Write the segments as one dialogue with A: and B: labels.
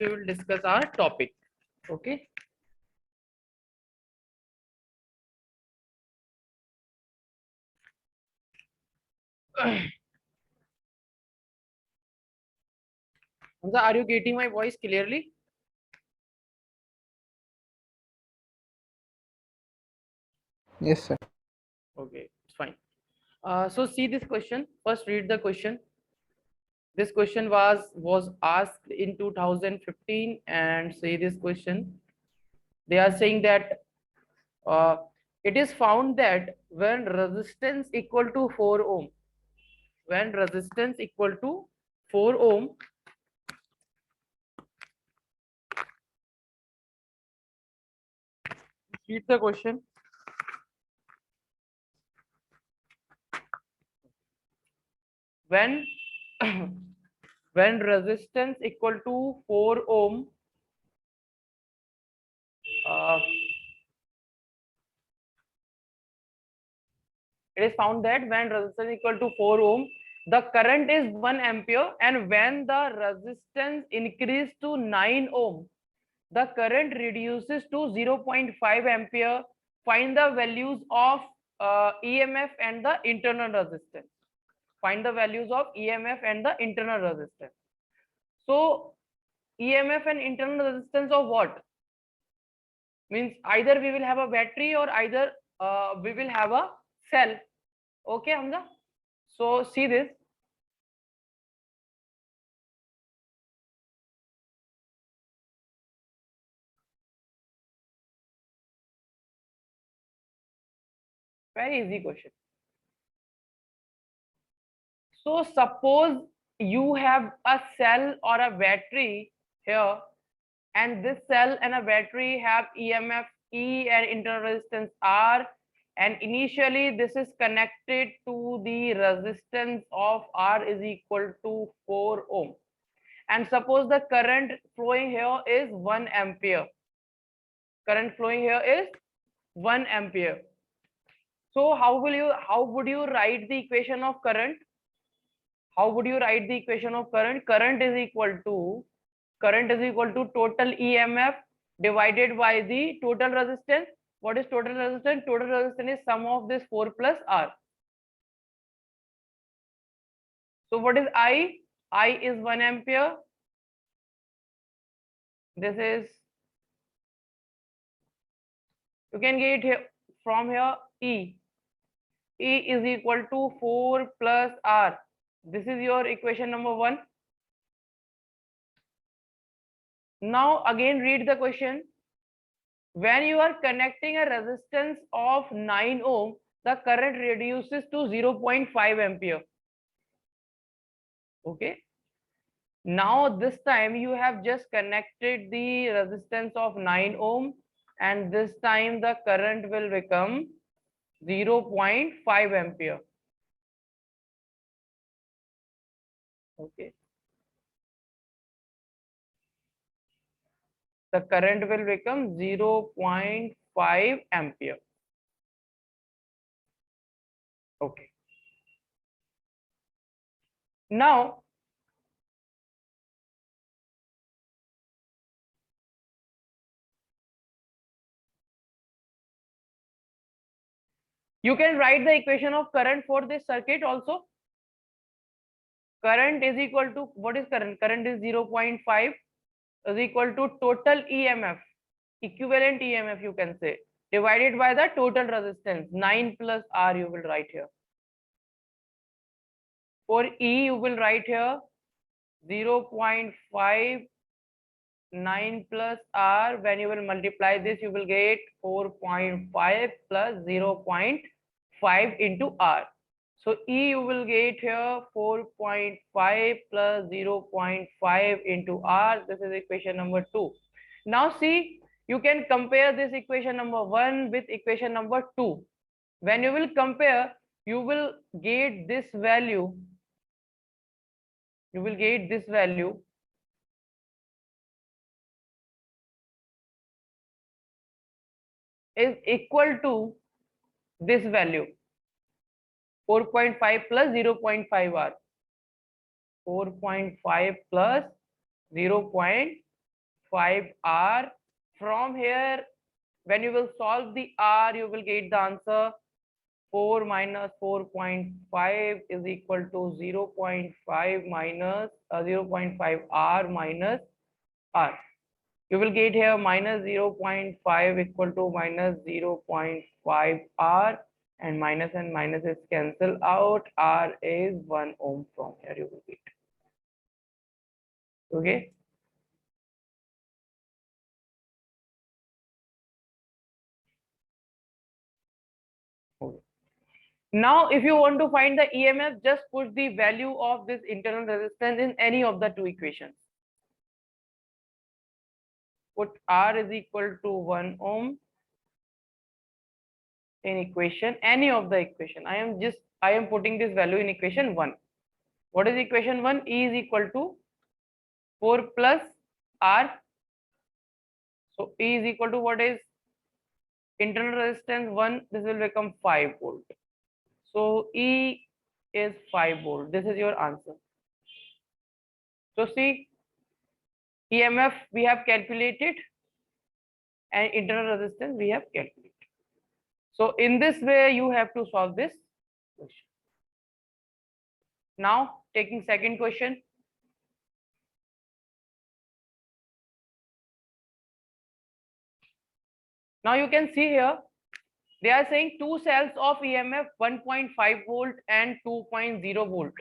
A: we will discuss our topic. Okay. Hamza, are you getting my voice clearly?
B: Yes, sir.
A: Okay, it's fine. So see this question. First, read the question. This question was asked in 2015, and say this question. They are saying that it is found that when resistance equal to 4 ohm, when resistance equal to 4 ohm, read the question. When when resistance equal to 4 ohm, uh, it is found that when resistance equal to 4 ohm, the current is 1 ampere, and when the resistance increase to 9 ohm, the current reduces to 0.5 ampere. Find the values of EMF and the internal resistance. Find the values of EMF and the internal resistance. So EMF and internal resistance of what? Means either we will have a battery or either we will have a cell. Okay, Hamza? So see this. Very easy question. So suppose you have a cell or a battery here, and this cell and a battery have EMF E and internal resistance R, and initially this is connected to the resistance of R is equal to 4 ohm. And suppose the current flowing here is 1 ampere. Current flowing here is 1 ampere. So how would you write the equation of current? How would you write the equation of current? Current is equal to total EMF divided by the total resistance. What is total resistance? Total resistance is sum of this 4 plus R. So what is I? I is 1 ampere. This is, you can get here from here E. E is equal to 4 plus R. This is your equation number 1. Now again read the question. When you are connecting a resistance of 9 ohm, the current reduces to 0.5 ampere. Okay. Now this time you have just connected the resistance of 9 ohm, and this time the current will become 0.5 ampere. Okay. The current will become 0.5 ampere. Okay. Now you can write the equation of current for this circuit also. Current is equal to, what is current? Current is 0.5 is equal to total EMF, equivalent EMF you can say, divided by the total resistance. 9 plus R you will write here. For E you will write here 0.5, 9 plus R. When you will multiply this, you will get 4.5 plus 0.5 into R. So E you will get here 4.5 plus 0.5 into R. This is equation number 2. Now see, you can compare this equation number 1 with equation number 2. When you will compare, you will get this value. You will get this value is equal to this value 4.5 plus 0.5 R. 4.5 plus 0.5 5R. From here, when you will solve the R, you will get the answer 4 minus 4.5 is equal to 0.5 minus 0.5 R minus R. You will get here minus 0.5 equal to minus 0.5 R, and minus is cancel out. R is 1 ohm. From here you will get. Okay. Okay. Now, if you want to find the EMF, just put the value of this internal resistance in any of the two equations. Put R is equal to 1 ohm in equation, any of the equation. I am putting this value in equation 1. What is equation 1? E is equal to 4 plus R. So E is equal to what is internal resistance 1. This will become 5 volt. So E is 5 volt. This is your answer. So see, EMF we have calculated and internal resistance we have calculated. So in this way you have to solve this question. Now taking second question. Now you can see here they are saying two cells of EMF 1.5 volt and 2.0 volt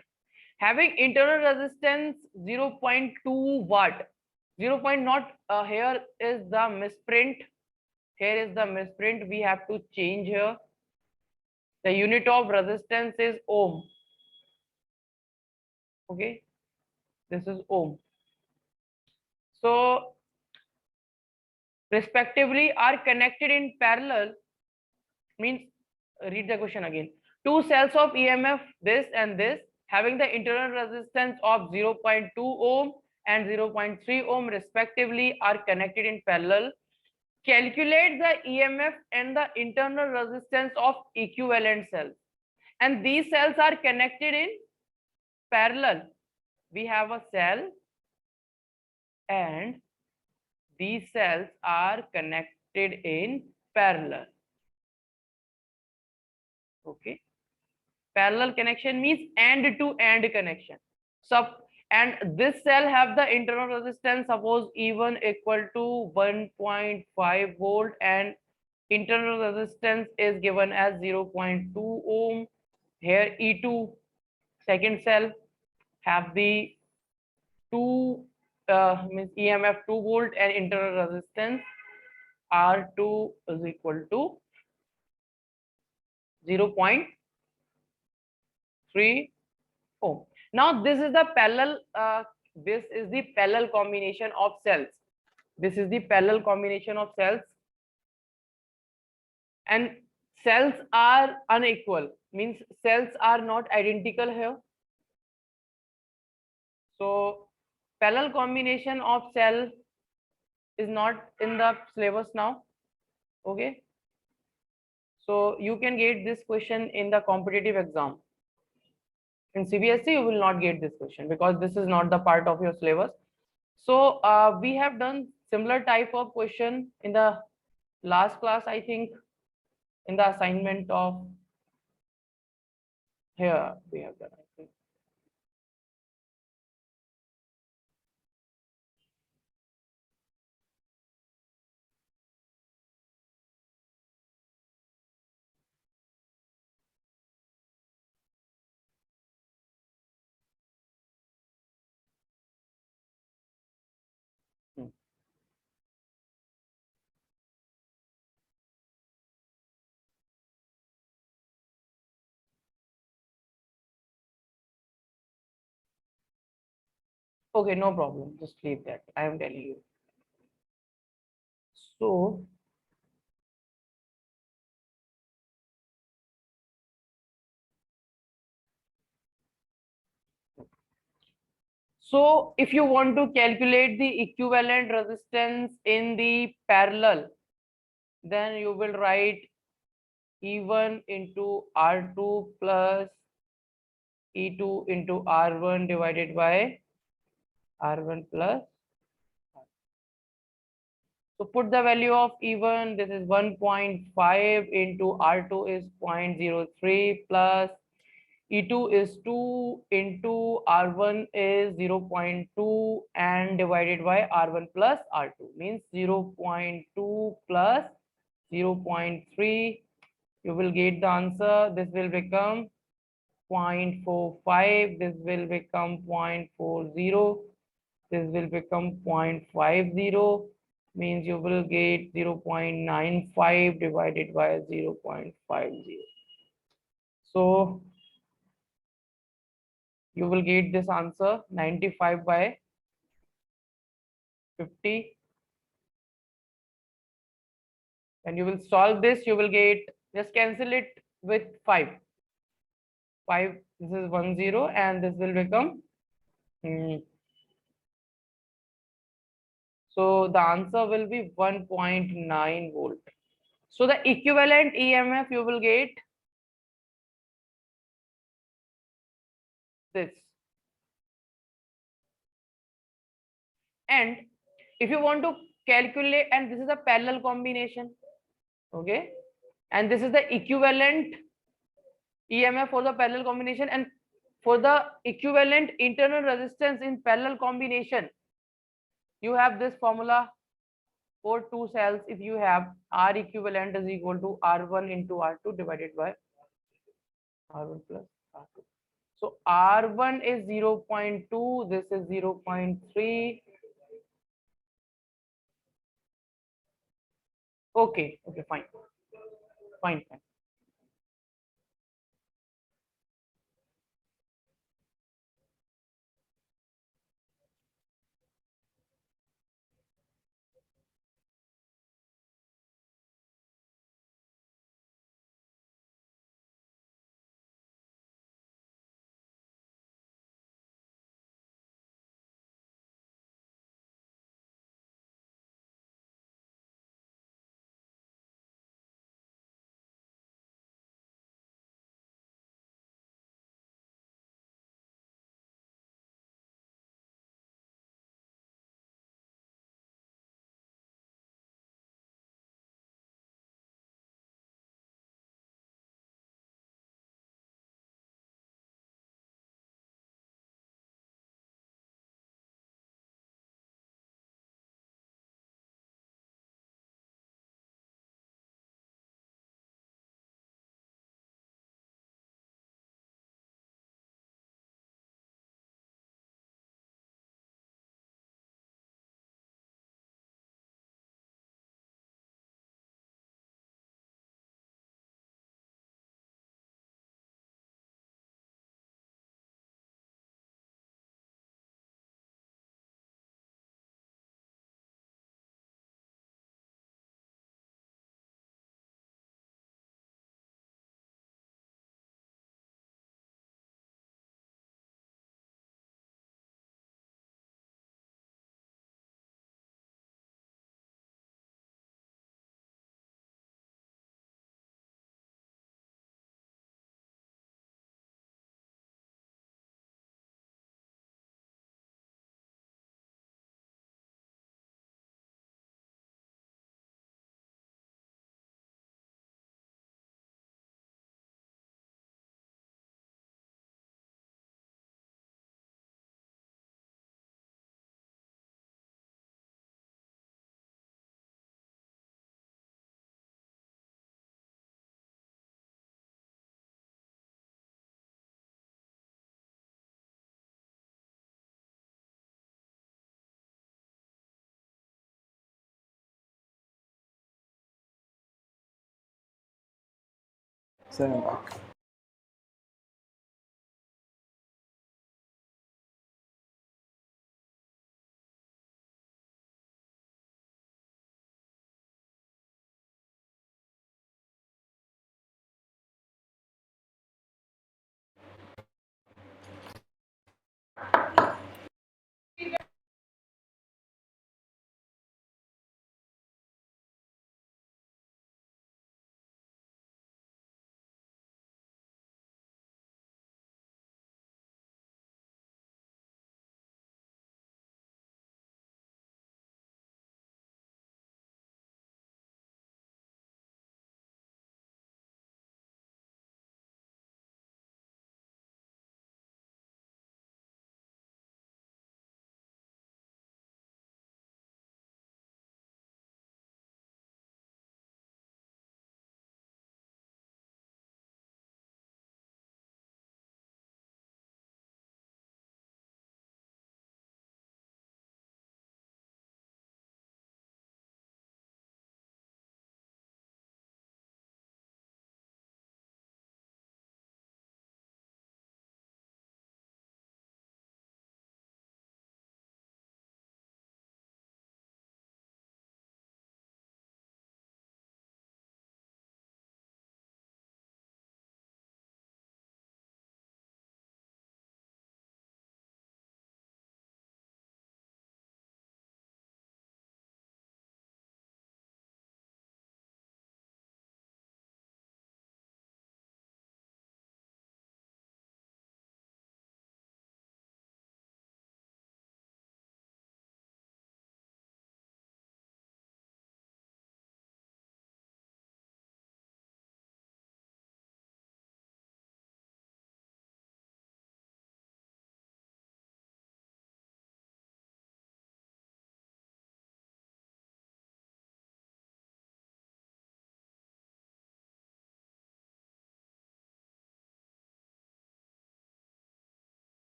A: having internal resistance 0.2 watt. 0. Not here is the misprint. Here is the misprint. We have to change here. The unit of resistance is ohm. Okay, this is ohm. So respectively are connected in parallel. Means read the question again. Two cells of EMF this and this having the internal resistance of 0.2 ohm and 0.3 ohm respectively are connected in parallel. Calculate the EMF and the internal resistance of equivalent cells. And these cells are connected in parallel. We have a cell and these cells are connected in parallel. Okay. Parallel connection means end to end connection. And this cell have the internal resistance, suppose E1 equal to 1.5 volt and internal resistance is given as 0.2 ohm. Here E2 second cell have the means EMF 2 volt and internal resistance R2 is equal to 0.3 ohm. Now this is the parallel combination of cells. This is the parallel combination of cells, and cells are unequal, means cells are not identical here. So parallel combination of cell is not in the syllabus now. Okay, so you can get this question in the competitive exam. In CBSE you will not get this question because this is not the part of your syllabus. So we have done similar type of question in the last class, I think, in the assignment of here we have done, I think. Okay, no problem. Just leave that. I am telling you. So if you want to calculate the equivalent resistance in the parallel, then you will write E1 into R2 plus E2 into R1 divided by R1 plus R2. So put the value of E1, this is 1.5 into R2 is 0.03 plus E2 is 2 into R1 is 0.2 and divided by R1 plus R2 means 0.2 plus 0.3. You will get the answer. This will become 0.45. This will become 0.40. This will become 0.50 means you will get 0.95 divided by 0.50. So you will get this answer 95 by 50. And you will solve this, you will get, just cancel it with 5. 5, this is 10 and this will become, so the answer will be 1.9 volt. So the equivalent EMF you will get this. And if you want to calculate, and this is a parallel combination, okay, and this is the equivalent EMF for the parallel combination, and for the equivalent internal resistance in parallel combination, you have this formula for two cells. If you have R equivalent is equal to R1 into R2 divided by R1 plus R2. So R1 is 0.2, this is 0.3. Okay, fine. Fine.
B: Sir, I'm back.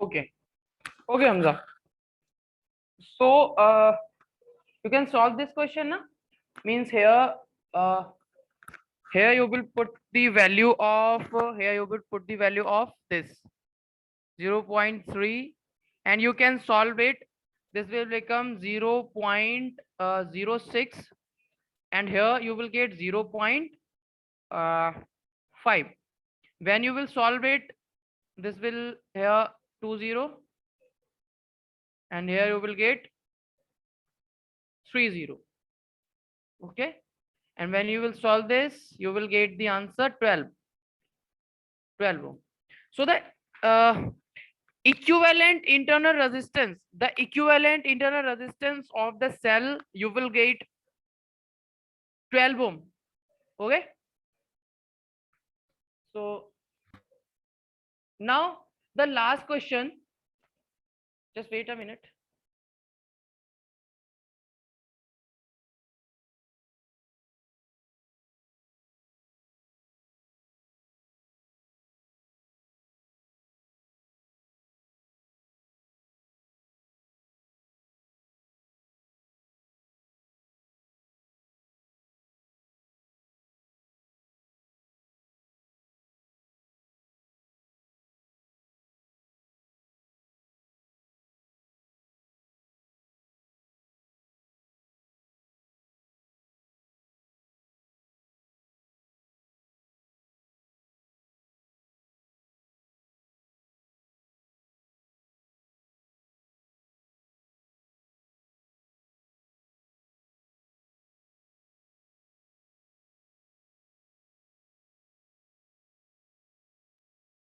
A: Okay. Okay, Hamza. So you can solve this question now. Means uh, here you will put the value of this 0.3, and you can solve it. This will become 0.06, and here you will get 0.5. When you will solve it, this will here 20, and here you will get 30. Okay, and when you will solve this, you will get the answer 12 ohm. So the uh, equivalent internal resistance of the cell, you will get 12 ohm. Okay, so now the last question, just wait a minute.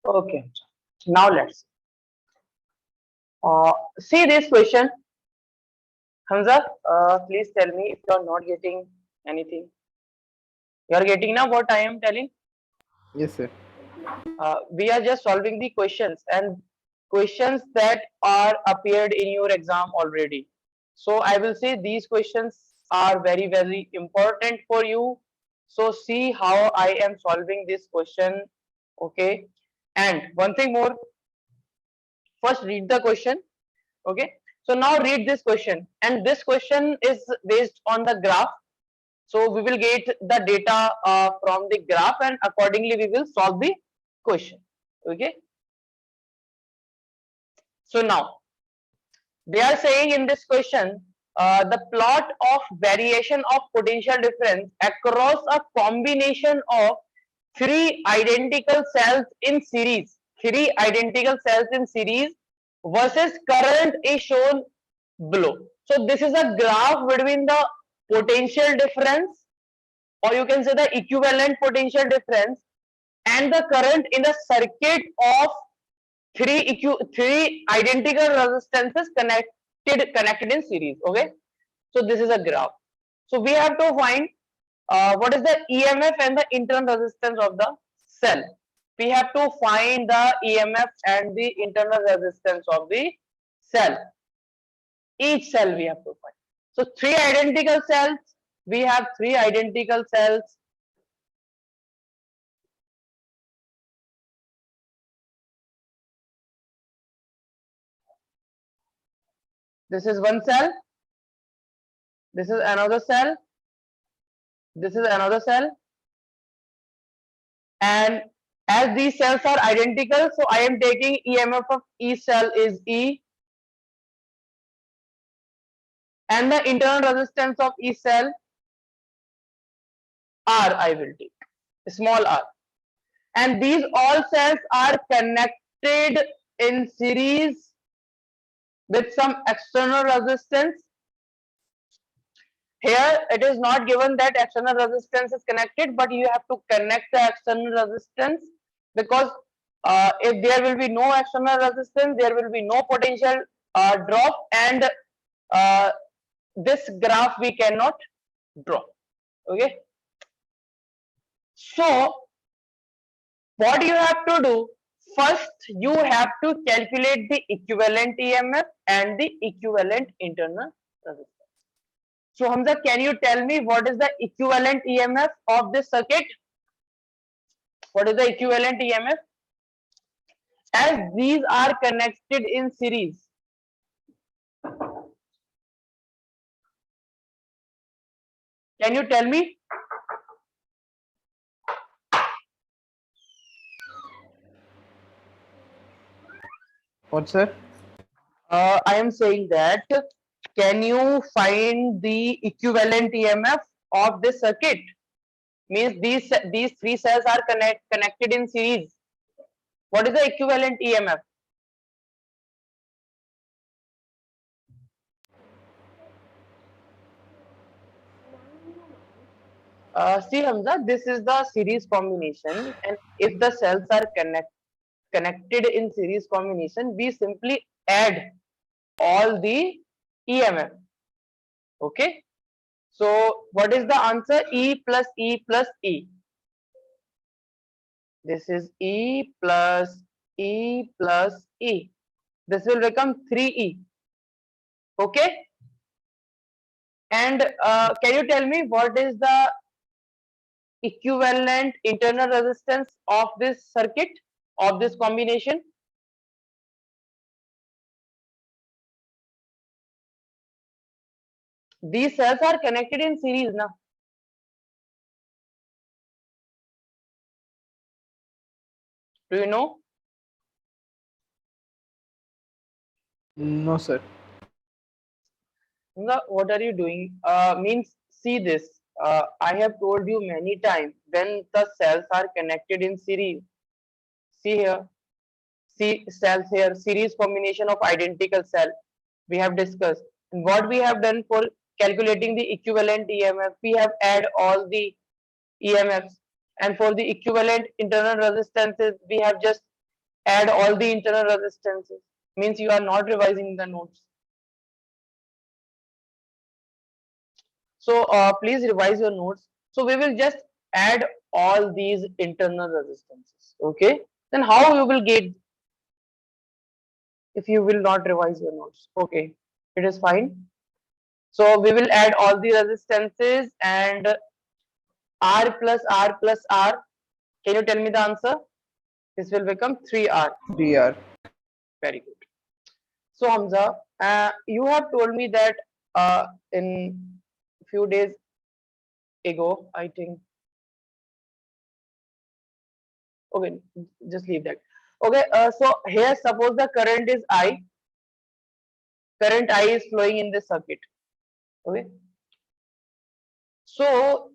C: Okay, now let's see this question. Hamza, please tell me if you are not getting anything. You are getting now what I am telling?
B: Yes, sir.
C: We are just solving the questions and questions that are appeared in your exam already. So I will say these questions are very, very important for you. So see how I am solving this question. Okay. And one thing more, first read the question. Okay, so now read this question, and this question is based on the graph. So we will get the data from the graph, and accordingly we will solve the question. Okay, so now they are saying in this question, the plot of variation of potential difference across a combination of three identical cells in series versus current is shown below. So this is a graph between the potential difference, or you can say the equivalent potential difference, and the current in the circuit of three identical resistances connected in series. Okay, so this is a graph. So we have to find what is the EMF and the internal resistance of the cell. We have to find the EMF and the internal resistance of the cell. Each cell we have to find. So three identical cells. We have three identical cells. This is one cell. This is another cell. This is another cell. And as these cells are identical, so I am taking EMF of each cell is E, and the internal resistance of each cell R I will take, small r. And these all cells are connected in series with some external resistance. Here it is not given that external resistance is connected, but you have to connect the external resistance, because if there will be no external resistance, there will be no potential drop, and this graph we cannot draw. Okay, so what you have to do, first you have to calculate the equivalent EMF and the equivalent internal resistance. So Hamza, can you tell me what is the equivalent EMF of this circuit? What is the equivalent EMF? as these are connected in series. Can you tell me?
B: What, sir?
C: I am saying that can you find the equivalent EMF of this circuit? Means these three cells are connected in series. What is the equivalent EMF? See Hamza, this is the series combination, and if the cells are connected in series combination, we simply add all the EMF. Okay. So what is the answer? E plus E plus E. This is E plus E plus E. This will become 3E. Okay. And can you tell me what is the equivalent internal resistance of this circuit, of this combination? These cells are connected in series now. Do you know?
B: No, sir.
C: What are you doing? Means see this. I have told you many times when the cells are connected in series. See here. See cells here. Series combination of identical cell. We have discussed. And what we have done for calculating the equivalent EMF, we have add all the EMFs. And for the equivalent internal resistances, we have just add all the internal resistances. Means you are not revising the notes. So please revise your notes. So we will just add all these internal resistances. Okay. Then how you will get if you will not revise your notes? Okay, it is fine. So we will add all the resistances and R plus R plus R. Can you tell me the answer? This will become 3R.
B: 3R.
C: Very good. So Hamza, you have told me that in few days ago, I think. Okay, just leave that. Okay, so here suppose the current is I. Current I is flowing in this circuit. Okay. So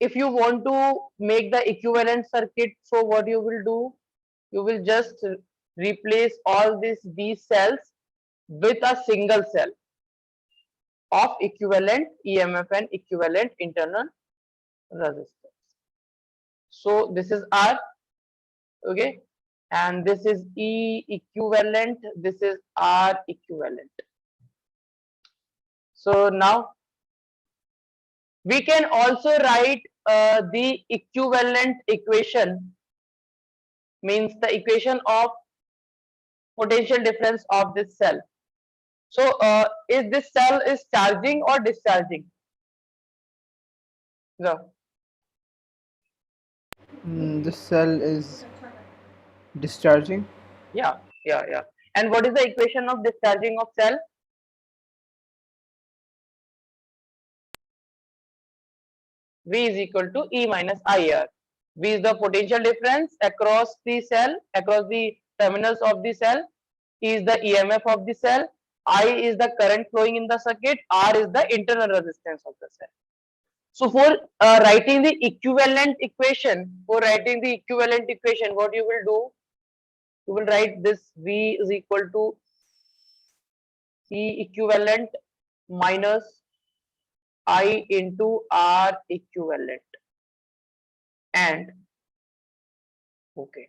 C: if you want to make the equivalent circuit, so what you will do? You will just replace all these cells with a single cell of equivalent EMF and equivalent internal resistance. So this is R, okay, and this is E equivalent, this is R equivalent. So now we can also write the equivalent equation, means the equation of potential difference of this cell. So is this cell is charging or discharging? No.
B: This cell is discharging.
C: Yeah, yeah, yeah. And what is the equation of discharging of cell? V is equal to E minus IR. V is the potential difference across the cell, across the terminals of the cell. E is the EMF of the cell. I is the current flowing in the circuit. R is the internal resistance of the cell. So for writing the equivalent equation, what you will do? You will write this V is equal to E equivalent minus I into R equivalent. And okay,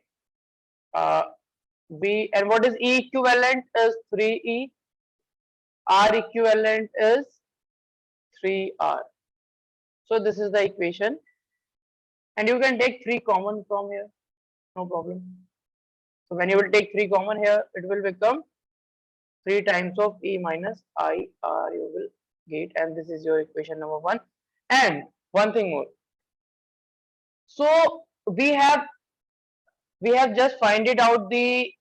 C: V, and what is E equivalent is 3E, R equivalent is 3R. So this is the equation, and you can take 3 common from here, no problem. So when you will take 3 common here, it will become 3 times of E minus IR you will get, and this is your equation number 1. And one thing more. So we have we have just find it out the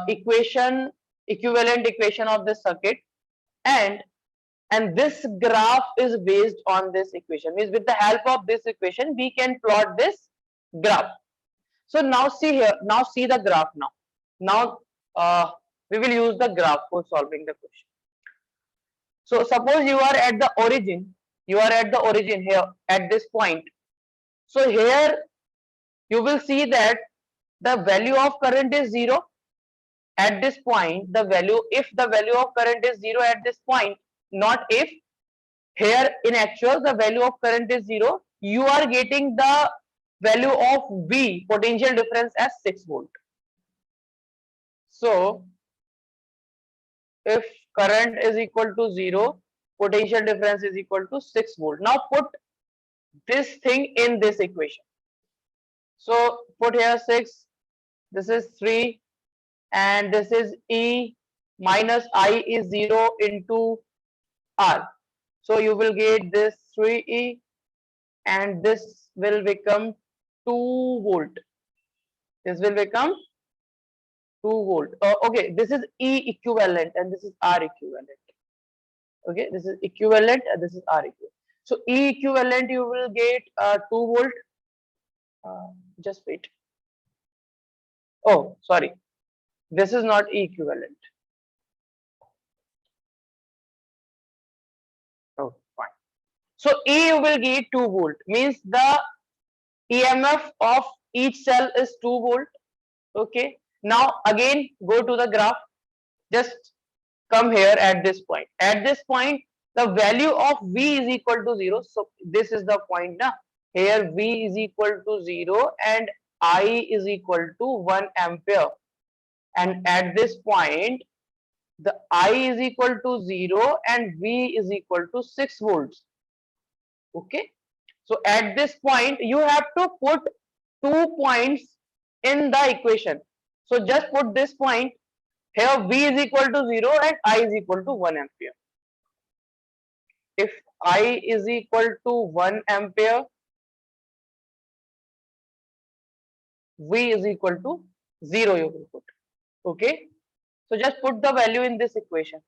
C: equivalent equation of this circuit, and this graph is based on this equation. Means with the help of this equation we can plot this graph. So now see here, now see the graph. Now we will use the graph for solving the question. So suppose you are at the origin, here at this point. So here you will see that the value of current is 0 at this point. The value, if the value of current is 0 at this point, not if, here in actual the value of current is 0, you are getting the value of V, potential difference, as 6 volt. So if current is equal to 0, potential difference is equal to 6 volt. Now put this thing in this equation. So put here 6, this is 3, and this is E, minus I is 0 into R. So you will get this 3E, and this will become 2 volt. This will become 2 volt. Okay, this is E equivalent and this is R equivalent. Okay, this is equivalent and this is R equivalent. So E equivalent you will get 2 volt. Just wait. Oh, sorry. This is not E equivalent. Oh, fine. So E you will get 2 volt. Means the EMF of each cell is 2 volt. Okay. Now again go to the graph. Just come here at this point. At this point, the value of V is equal to 0. So this is the point now. Here V is equal to 0 and I is equal to 1 ampere. And at this point, the I is equal to 0 and V is equal to 6 volts. Okay. So at this point, you have to put 2 points in the equation. So just put this point. Here V is equal to 0 and I is equal to 1 ampere. If I is equal to 1 ampere, V is equal to 0 you will put. Okay. So just put the value in this equation.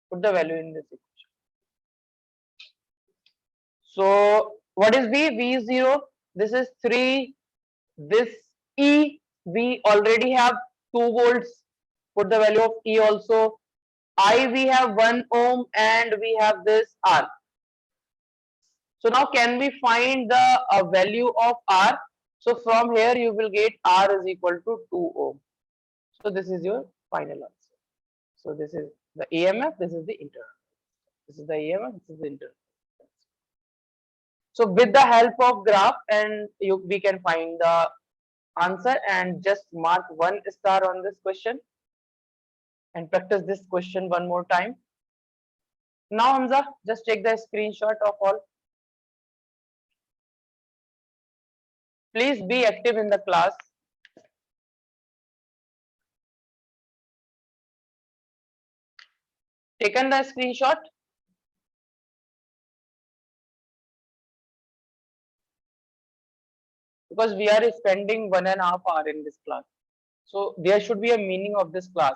C: Put the value in this equation. So what is V? V is 0. This is 3. This E, we already have 2 volts. Put the value of E also. I, we have 1 ohm and we have this R. So now can we find the value of R? So from here you will get R is equal to 2 ohm. So this is your final answer. So this is the EMF, this is the internal. This is the EMF, this is the internal. So with the help of graph and we can find the answer, and just mark 1 star on this question and practice this question one more time. Now Hamza, just take the screenshot of all. Please be active in the class. Taken the screenshot? Because we are spending 1.5 hours in this class. So there should be a meaning of this class.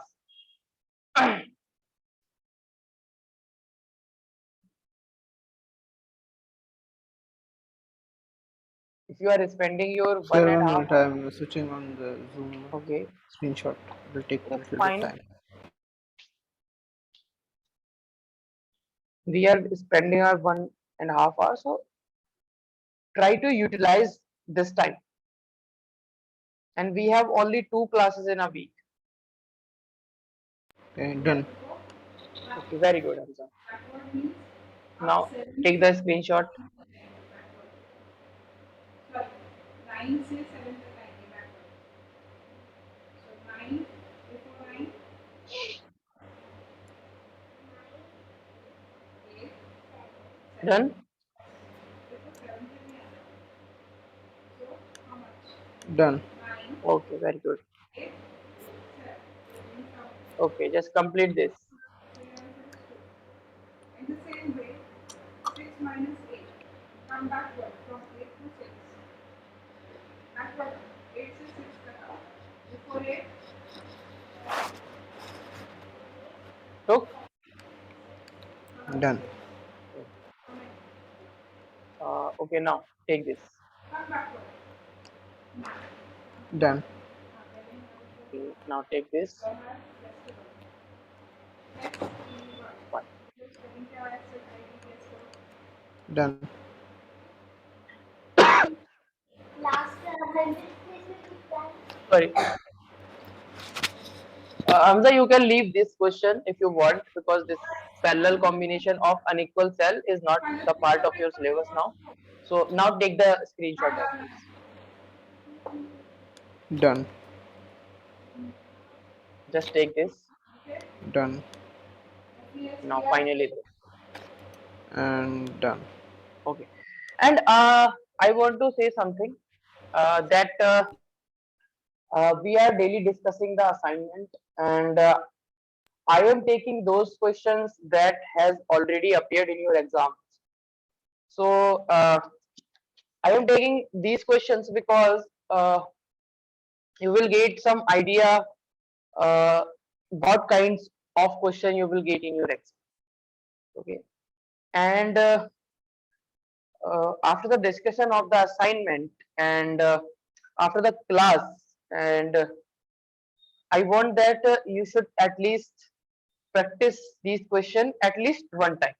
C: If you are spending your
B: Sir,
C: 1.5
B: 1 minute,
C: hours.
B: I'm switching on the Zoom
C: Okay.
B: screenshot. It will take a little bit
C: Fine.
B: time.
C: We are spending our 1.5 hours, so try to utilize this time. And we have only 2 classes in a week.
B: Okay, done.
C: Okay, very good, Hamza. Now take the screenshot. Done?
B: Done.
C: Okay, very good. Okay, just complete this. Took?
B: Done.
C: Okay, now take this.
B: Done.
C: Okay, now take this. One.
B: Done.
C: Sorry. Hamza, you can leave this question if you want, because this parallel combination of unequal cell is not the part of your syllabus now. So now take the screenshot of this.
B: Done.
C: Just take this.
B: Done.
C: Now finally this.
B: And done.
C: Okay. And I want to say something that we are daily discussing the assignment, and I am taking those questions that has already appeared in your exams. So I am taking these questions because you will get some idea what kinds of question you will get in your exam. Okay, and after the discussion of the assignment and after the class, and I want that you should at least practice these questions at least one time.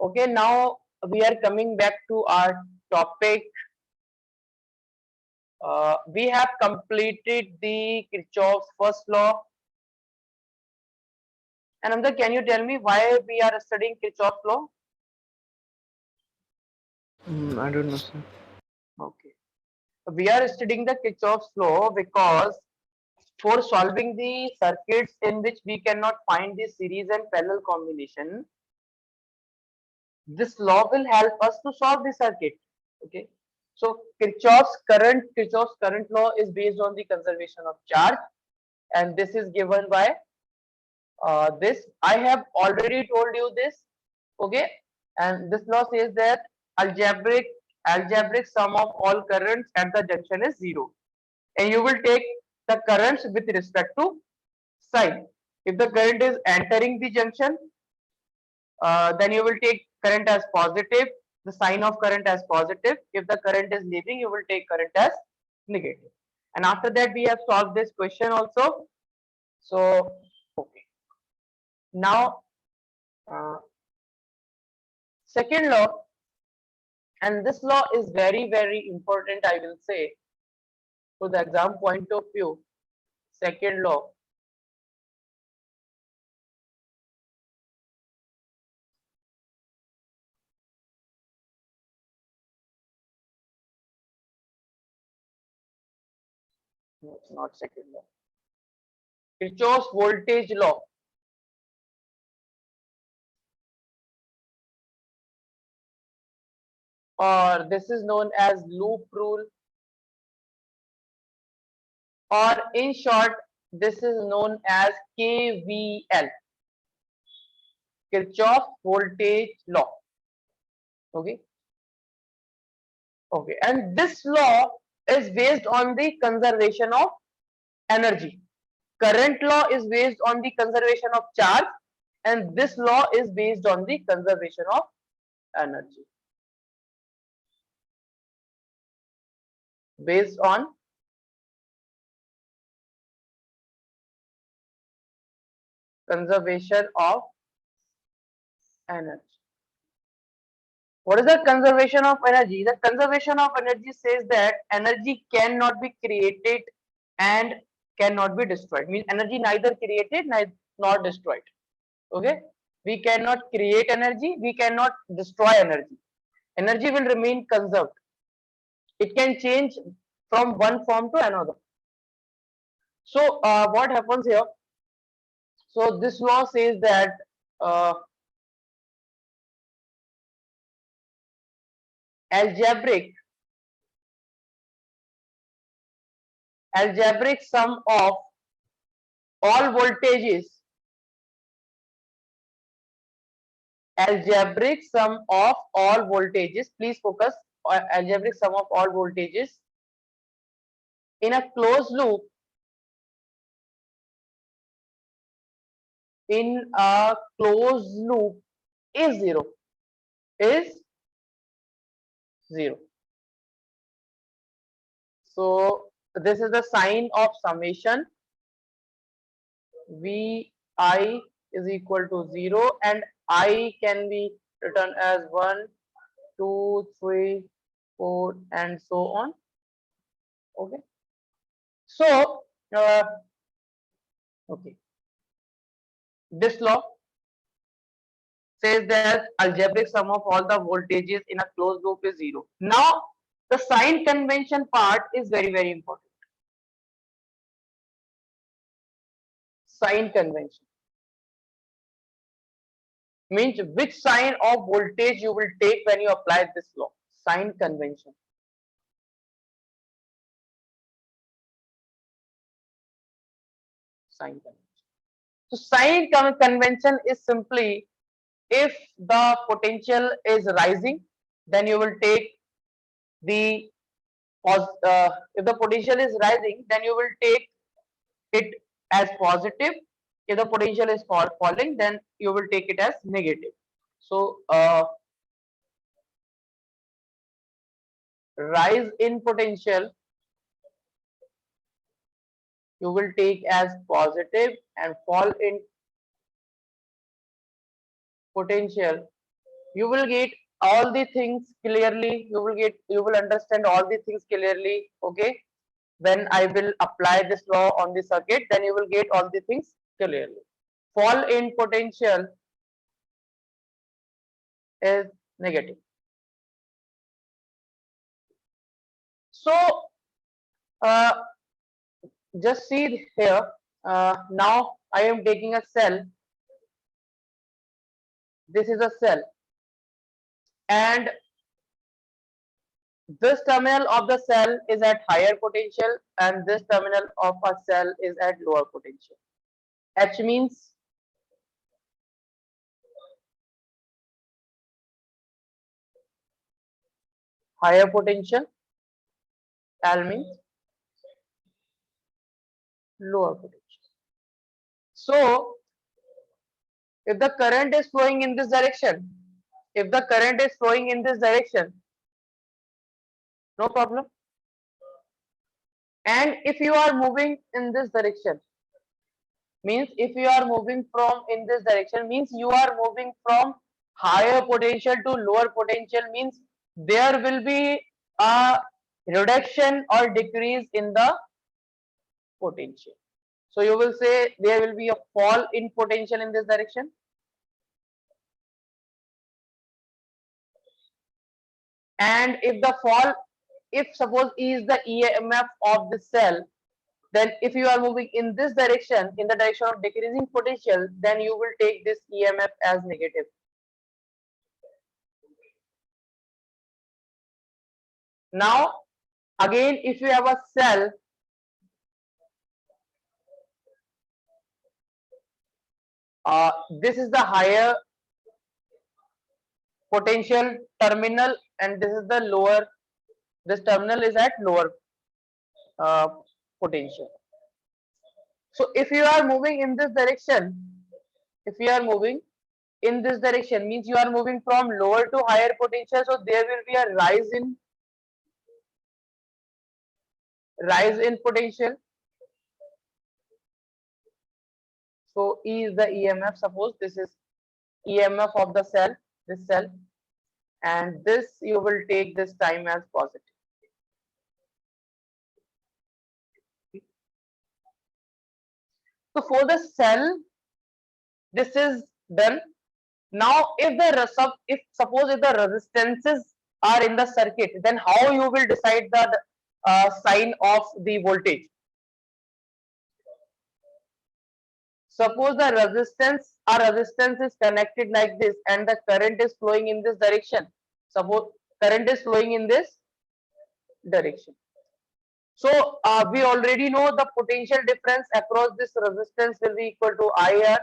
C: Okay, now we are coming back to our topic. We have completed the Kirchhoff's first law. And Amjad, can you tell me why we are studying Kirchhoff's law?
B: I don't know, sir.
C: Okay. We are studying the Kirchhoff's law because for solving the circuits in which we cannot find the series and parallel combination, this law will help us to solve the circuit. Okay. So Kirchhoff's current law is based on the conservation of charge, and this is given by this. I have already told you this. Okay, and this law says that algebraic sum of all currents at the junction is 0, and you will take the currents with respect to sign. If the current is entering the junction, then you will take current as positive, the sign of current as positive. If the current is leaving, you will take current as negative. And after that, we have solved this question also. So okay, now second law, and this law is very important, I will say, for the exam point of view. Second law, no, it's not second law. Kirchhoff's voltage law. Or this is known as loop rule, or in short, this is known as KVL, Kirchhoff voltage law. Okay, okay, and this law is based on the conservation of energy. Current law is based on the conservation of charge, and this law is based on the conservation of energy. Based on conservation of energy. What is the conservation of energy? The conservation of energy says that energy cannot be created and cannot be destroyed. Means energy neither created nor destroyed. Okay, we cannot create energy, we cannot destroy energy. Energy will remain conserved. It can change from one form to another. So what happens here? So this law says that uh, algebraic sum of all voltages algebraic sum of all voltages, please focus, algebraic sum of all voltages in a closed loop is zero, is zero. So this is the sign of summation. Vi is equal to 0 and I can be written as 1, 2, 3, 4 and so on. Okay. So okay, this law says that algebraic sum of all the voltages in a closed loop is 0. Now the sign convention part is very, very important. Sign convention means which sign of voltage you will take when you apply this law. Sign convention. Sign convention. So sign convention is simply, if the potential is rising, then you will take the if the potential is rising, then you will take it as positive. If the potential is falling, then you will take it as negative. So rise in potential you will take as positive, and fall in potential you will get all the things clearly. You will understand all the things clearly. Okay, when I will apply this law on the circuit, then you will get all the things clearly. Fall in potential is negative. So just see here, now I am taking a cell. This is a cell, and this terminal of the cell is at higher potential and this terminal of a cell is at lower potential. H means higher potential, L means lower potential. So if the current is flowing in this direction, no problem. And if you are moving in this direction, means if you are moving from in this direction, means you are moving from higher potential to lower potential, means there will be a reduction or decrease in the potential. So you will say there will be a fall in potential in this direction. And if the fall, if suppose E is the EMF of the cell, then if you are moving in this direction, in the direction of decreasing potential, then you will take this EMF as negative. Now again, if you have a cell, this is the higher potential terminal and this is the lower, this terminal is at lower potential. So if you are moving in this direction, means you are moving from lower to higher potential, so there will be a rise in potential. So E is the EMF. Suppose this is EMF of the cell, this cell, and this you will take this time as positive. So for the cell, this is done. Now if suppose if the resistances are in the circuit, then how you will decide the sign of the voltage? Suppose the resistance is connected like this and the current is flowing in this direction. Suppose current is flowing in this direction. So we already know the potential difference across this resistance will be equal to IR,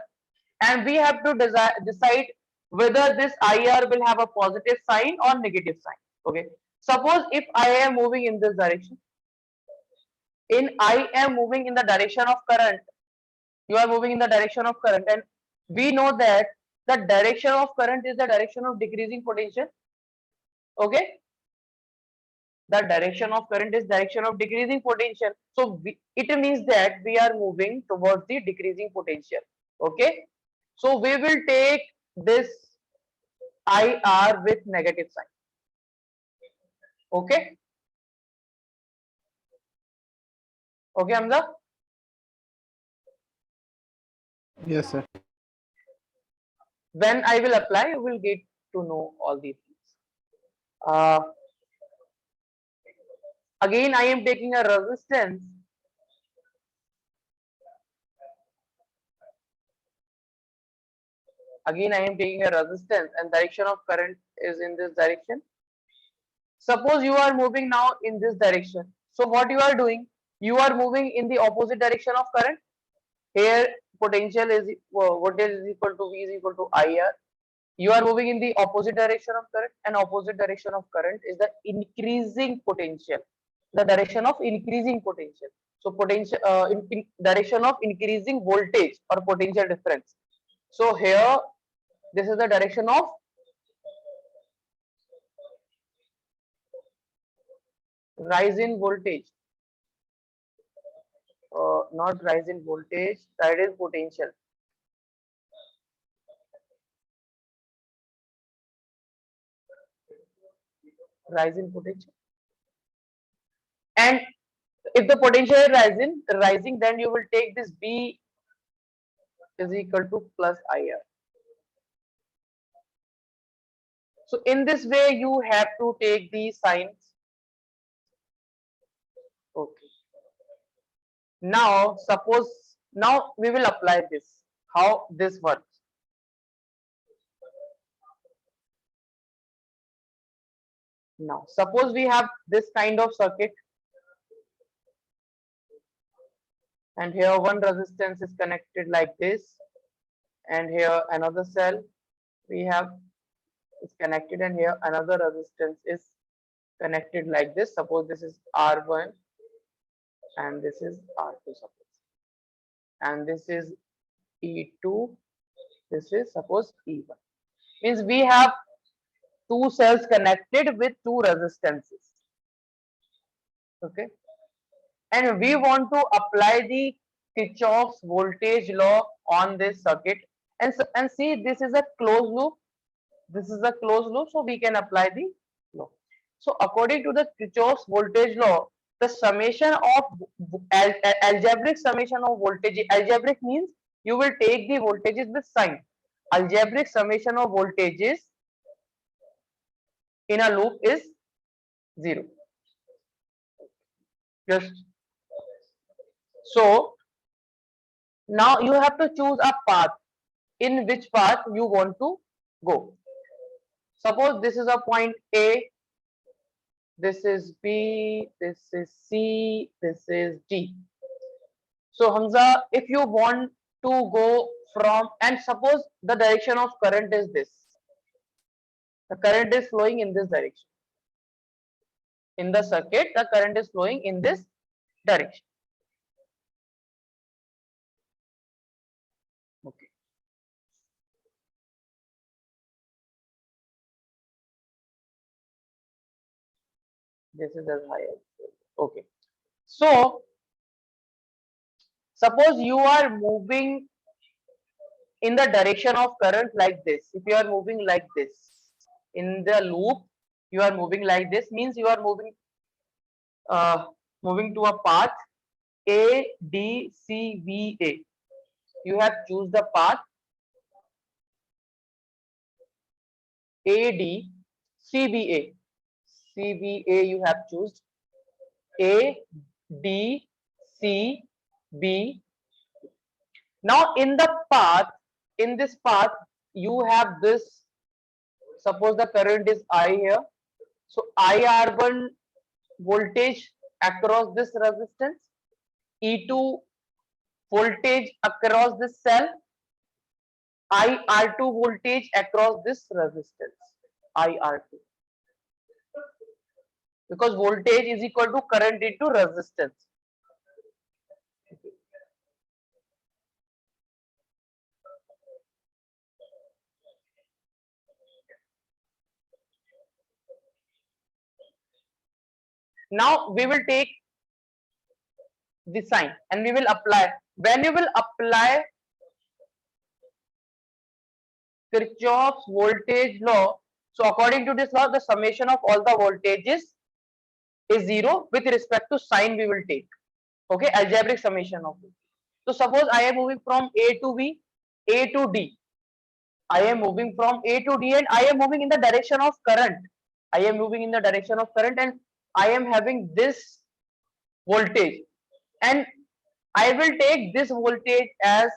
C: and we have to decide whether this IR will have a positive sign or negative sign. Okay. Suppose if I am moving in this direction, I am moving in the direction of current, you are moving in the direction of current, and we know that the direction of current is the direction of decreasing potential. Okay, the direction of current is direction of decreasing potential, so it means that we are moving towards the decreasing potential. Okay, so we will take this IR with negative sign. Okay, okay, Hamza.
B: Yes, sir.
C: When I will apply, you will get to know all these things. uh, Again, I am taking a resistance. Again, I am taking a resistance, and direction of current is in this direction. Suppose you are moving now in this direction. So what you are doing? You are moving in the opposite direction of current. Here, potential is voltage is equal to V is equal to IR. You are moving in the opposite direction of current, and opposite direction of current is the increasing potential. The direction of increasing potential. So potential in direction of increasing voltage or potential difference. So here, this is the direction of rise in voltage. Not rise in voltage, rise in potential. Rise in potential. And if the potential is rising, then you will take this B is equal to plus IR. So in this way, you have to take these signs. Okay. Now, suppose now we will apply this. How this works? Now, suppose we have this kind of circuit, and here one resistance is connected like this, and here another cell we have is connected, and here another resistance is connected like this. Suppose this is R1 and this is R2, suppose, and this is E2, this is suppose E1. Means we have two cells connected with two resistances. Okay, and we want to apply the Kirchhoff's voltage law on this circuit, and see, this is a closed loop. This is a closed loop, so we can apply the law. So according to the Kirchhoff's voltage law, the summation of algebraic summation of voltage. Algebraic means you will take the voltages with sign. Algebraic summation of voltages in a loop is 0. Just so now you have to choose a path. In which path you want to go? Suppose this is a point A, this is B, this is C, this is D. So Hamza, if you want to go from, and suppose the direction of current is this, the current is flowing in this direction. In the circuit, the current is flowing in this direction. Okay. This is as high as, okay. So suppose you are moving in the direction of current like this. If you are moving like this in the loop, you are moving like this, means you are moving to a path A D C V A. You have choose the path A D C B A. C B A you have choose A D C B. Now in the path, in this path, you have this. Suppose the current is I here. So IR1 voltage across this resistance, E2 voltage across this cell, IR2 voltage across this resistance, IR2, because voltage is equal to current into resistance. Now we will take the sign and we will apply. When you will apply Kirchhoff's voltage law, so according to this law, the summation of all the voltages is 0 with respect to sign we will take. Okay, algebraic summation of it. So suppose I am moving from A to B, A to D. I am moving from A to D and I am moving in the direction of current. I am moving in the direction of current and I am having this voltage, and I will take this voltage as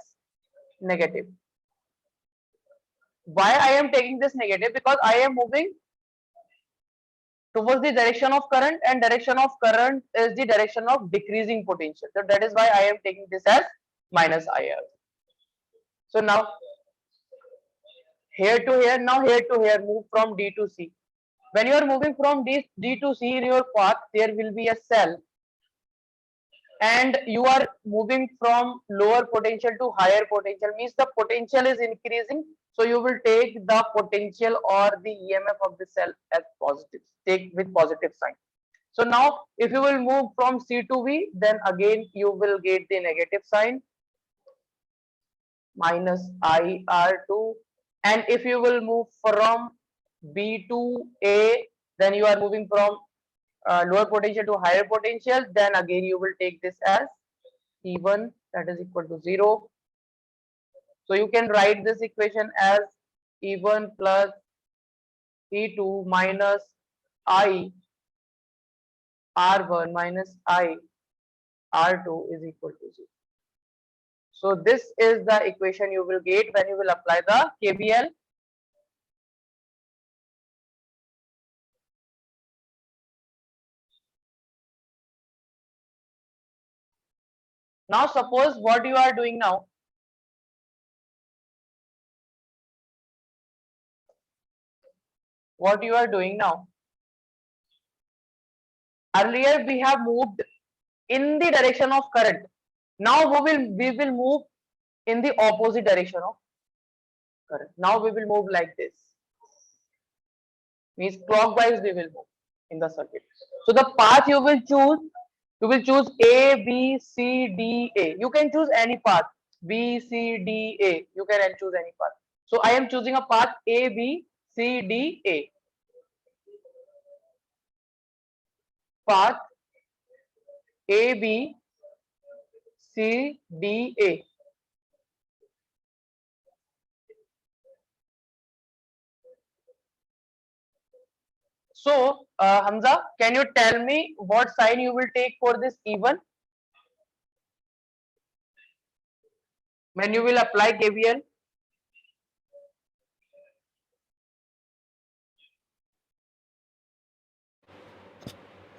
C: negative. Why I am taking this negative? Because I am moving towards the direction of current, and direction of current is the direction of decreasing potential. So that is why I am taking this as minus IR. So now here to here, now here to here, move from D to C. When you are moving from D to C in your path, there will be a cell, and you are moving from lower potential to higher potential, means the potential is increasing, so you will take the potential or the EMF of the cell as positive, take with positive sign. So now if you will move from C to V, then again you will get the negative sign, minus IR2, and if you will move from B to A, then you are moving from lower potential to higher potential, then again you will take this as E1, that is equal to 0. So you can write this equation as E1 plus E2 minus I R1 minus I R2 is equal to 0. So this is the equation you will get when you will apply the KVL. Now suppose what you are doing now, earlier we have moved in the direction of current. Now we will move in the opposite direction of current. Now we will move like this, means clockwise we will move in the circuit. So the path you will choose A, B, C, D, A. You can choose any path, B, C, D, A. You can choose any path. So I am choosing a path A, B, C, D, A. Path A, B, C, D, A. So, Hamza, can you tell me what sign you will take for this E1 when you will apply KVL?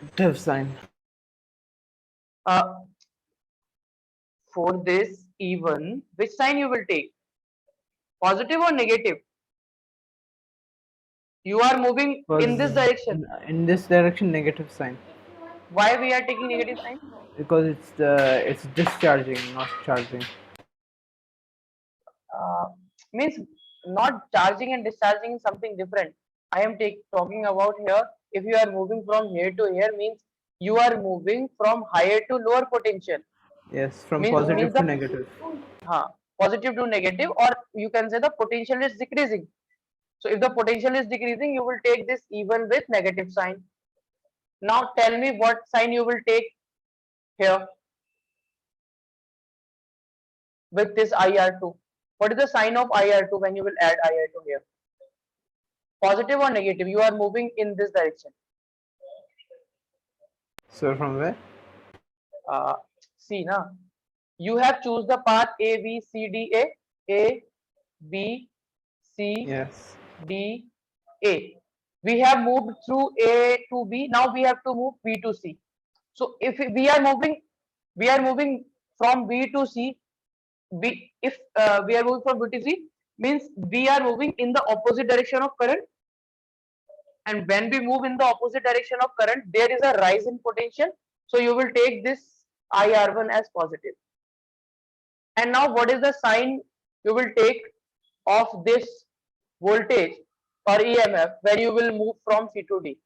B: Negative sign.
C: For this E1, which sign you will take? Positive or negative? You are moving in this direction.
B: In this direction, negative sign.
C: Why we are taking negative sign?
B: Because it's discharging, not charging.
C: Means not charging and discharging is something different. I am talking about here. If you are moving from here to here, means you are moving from higher to lower potential.
B: Yes, from
C: Means
B: positive to
C: the
B: negative.
C: positive to negative, or you can say the potential is decreasing. So if the potential is decreasing, you will take this even with negative sign. Now tell me what sign you will take here with this IR2. What is the sign of IR2 when you will add IR2 here? Positive or negative? You are moving in this direction.
B: So from where?
C: See now, you have choose the path A, B, C, D, A, B, C,
B: Yes.
C: D, A. We have moved through A to B. Now we have to move B to C. So if we are moving from B to C. If we are moving from B to C, means we are moving in the opposite direction of current, and when we move in the opposite direction of current, there is a rise in potential. So you will take this IR1 as positive. And now what is the sign you will take of this voltage or EMF when you will move from C to D?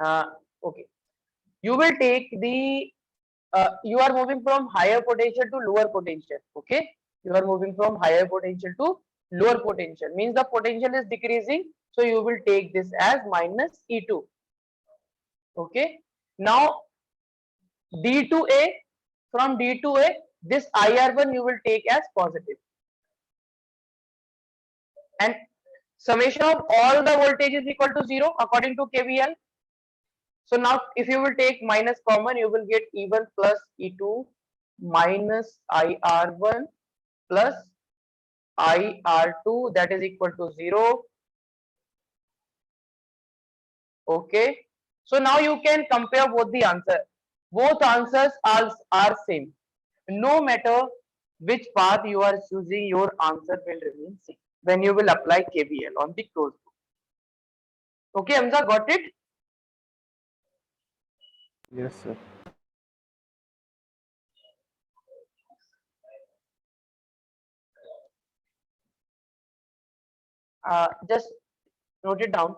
C: Okay, you will take the you are moving from higher potential to lower potential. Okay, you are moving from higher potential to lower potential, means the potential is decreasing, so you will take this as minus E2. Okay, now D to A, from D to A, this IR1 you will take as positive, and summation of all the voltage is equal to 0 according to KVL. So now if you will take minus common, you will get E1 plus E2 minus IR1 plus IR2, that is equal to 0. Okay, so now you can compare both the answer. Both answers are same. No matter which path you are choosing, your answer will remain same when you will apply KVL on the closed loop. Okay, Hamza, got it?
B: Yes, sir.
C: Just note it down.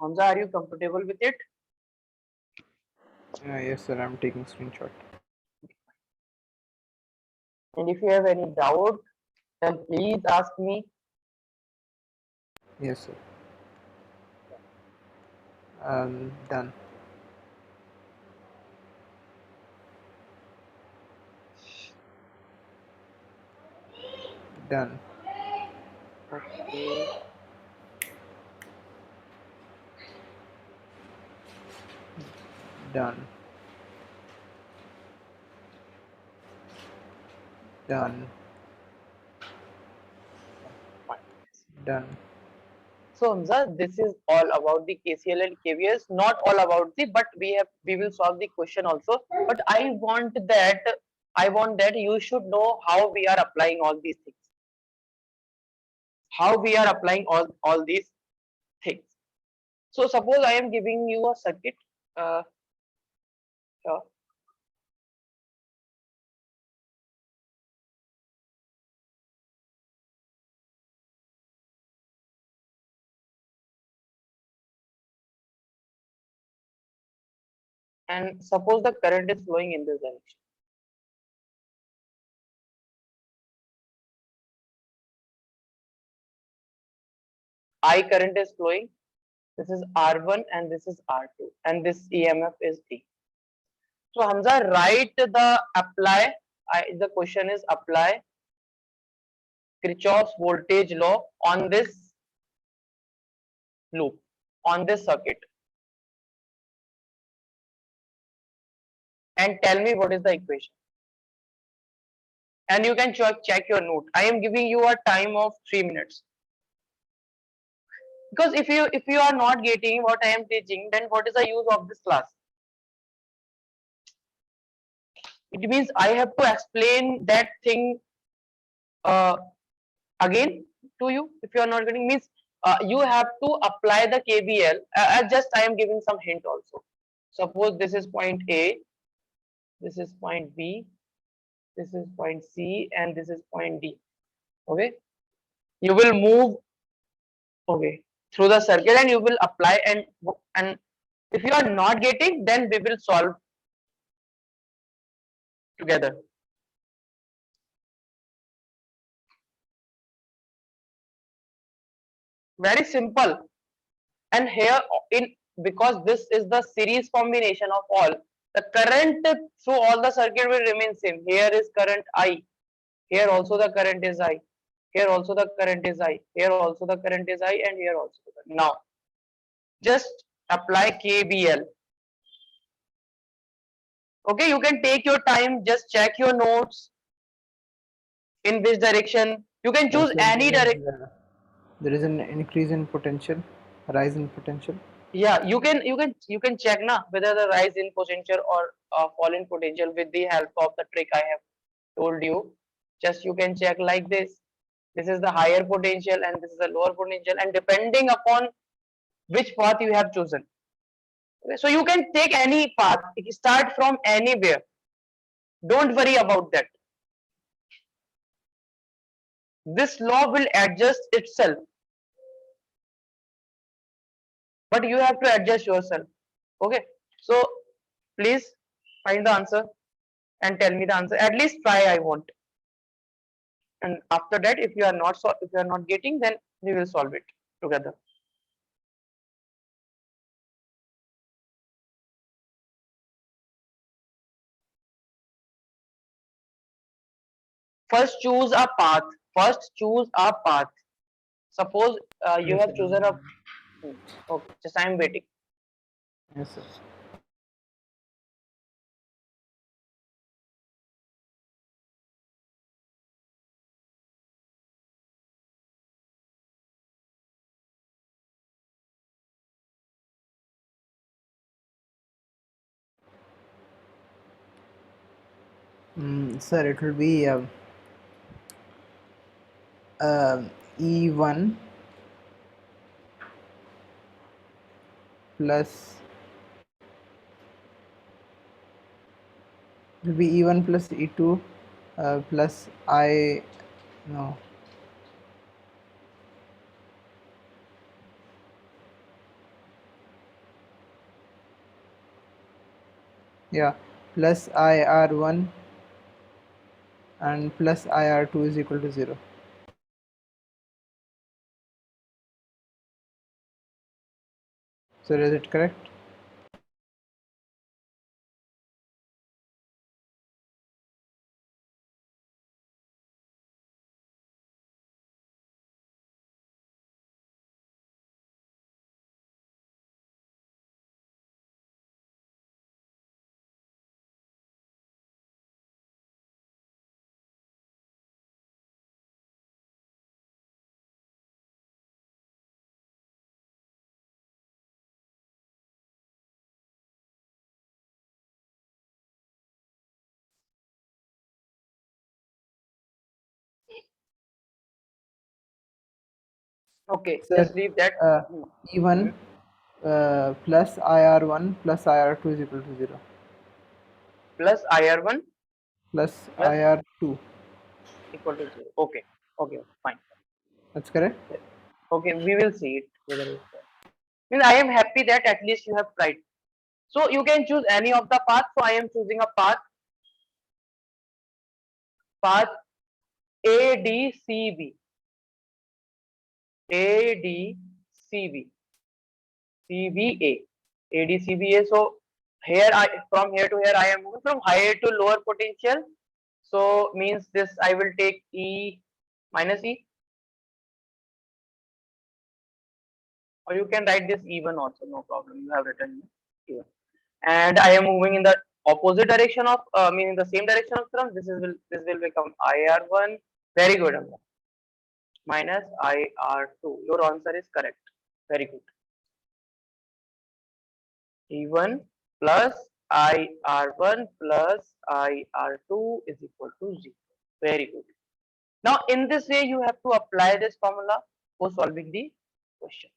C: Hamza, are you comfortable with it?
B: Yes, sir. I'm taking screenshot.
C: And if you have any doubt, then please ask me.
B: Yes, sir. Done. Done.
C: Okay.
B: Done. Done. Done.
C: So Hamza, this is all about the KCL and KVLs, not all about the, but we will solve the question also. But I want that you should know how we are applying all these things. How we are applying all these things. So suppose I am giving you a circuit. Sure. And suppose the current is flowing in this direction. I current is flowing. This is R1 and this is R2, and this EMF is D. So Hamza, write the apply. The question is apply Kirchhoff's voltage law on this loop, on this circuit, and tell me what is the equation. And you can check your note. I am giving you a time of 3 minutes. Because if you are not getting what I am teaching, then what is the use of this class? It means I have to explain that thing again to you. If you are not getting, means you have to apply the KVL. Just I am giving some hint also. Suppose this is point A, this is point B, this is point C, and this is point D. Okay, you will move through the circle and you will apply, and if you are not getting, then we will solve together. Very simple. And here in, because this is the series combination of all, the current through all the circuit will remain same. Here is current I, here also the current is I, here also the current is I, here also the current is I, and here also the current. Now just apply KBL. Okay, you can take your time, just check your notes in which direction. You can choose
B: So
C: any direction.
B: there is an increase in potential, rise in potential.
C: Yeah, you can check na whether the rise in potential or fall in potential with the help of the trick I have told you. Just you can check like this. This is the higher potential and this is the lower potential, and depending upon which path you have chosen. Okay, so you can take any path. You start from anywhere. Don't worry about that. This law will adjust itself, but you have to adjust yourself. Okay, so please find the answer and tell me the answer. At least try, I want. And after that, if you are not if you are not getting, then we will solve it together. First choose a path. First choose a path. Suppose you
B: Yes,
C: have
B: sir.
C: chosen a. Okay, just I am waiting.
B: Yes, sir. Sir, it will be E1 plus, it will be E1 plus E2 plus I, no, yeah, plus IR1 and plus IR2 is equal to 0. So is it correct?
C: Okay,
B: Sir,
C: just leave that.
B: uh,
C: Mhm.
B: E1 plus IR1 plus IR2 is equal to 0
C: Plus IR1
B: plus
C: plus
B: IR2.
C: equal to 0. Okay, okay, fine.
B: That's correct?
C: Okay, we will see it whether it's correct. Means I am happy that at least you have tried. So you can choose any of the path. So I am choosing a path ADCB. ADCB. CBA. ADCBA. So here I, from here to here I am moving from higher to lower potential. So means this I will take E minus E, or you can write this even also, no problem. You have written even. And I am moving in the opposite direction of meaning the same direction of current. This will become IR1. Very good, Amna. Minus IR2. Your answer is correct. Very good. E1 plus IR1 plus IR2 is equal to 0. Very good. Now in this way you have to apply this formula for solving the questions.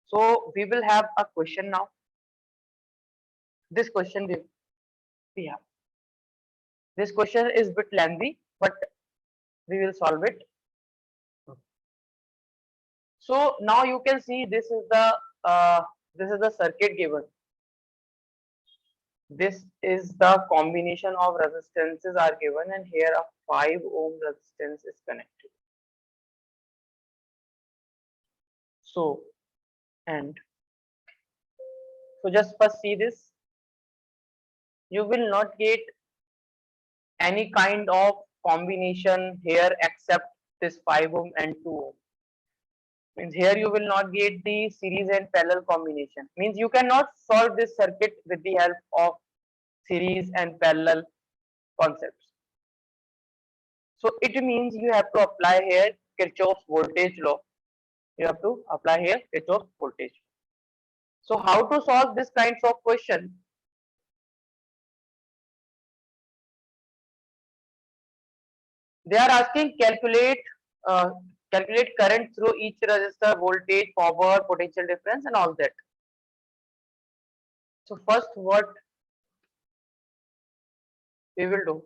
C: So we will have a question now. This question we have. This question is a bit lengthy, but we will solve it. So now you can see this is the circuit given. This is the combination of resistances are given, and here a 5 ohm resistance is connected. So, and so just first see this. You will not get any kind of combination here except this 5 ohm and 2 ohm. Means here you will not get the series and parallel combination. Means you cannot solve this circuit with the help of series and parallel concepts. So it means you have to apply here Kirchhoff's voltage law. You have to apply here Kirchhoff's voltage. So how to solve this kinds of question? They are asking uh, calculate current through each resistor, voltage, power, potential difference, and all that. So first, what we will do?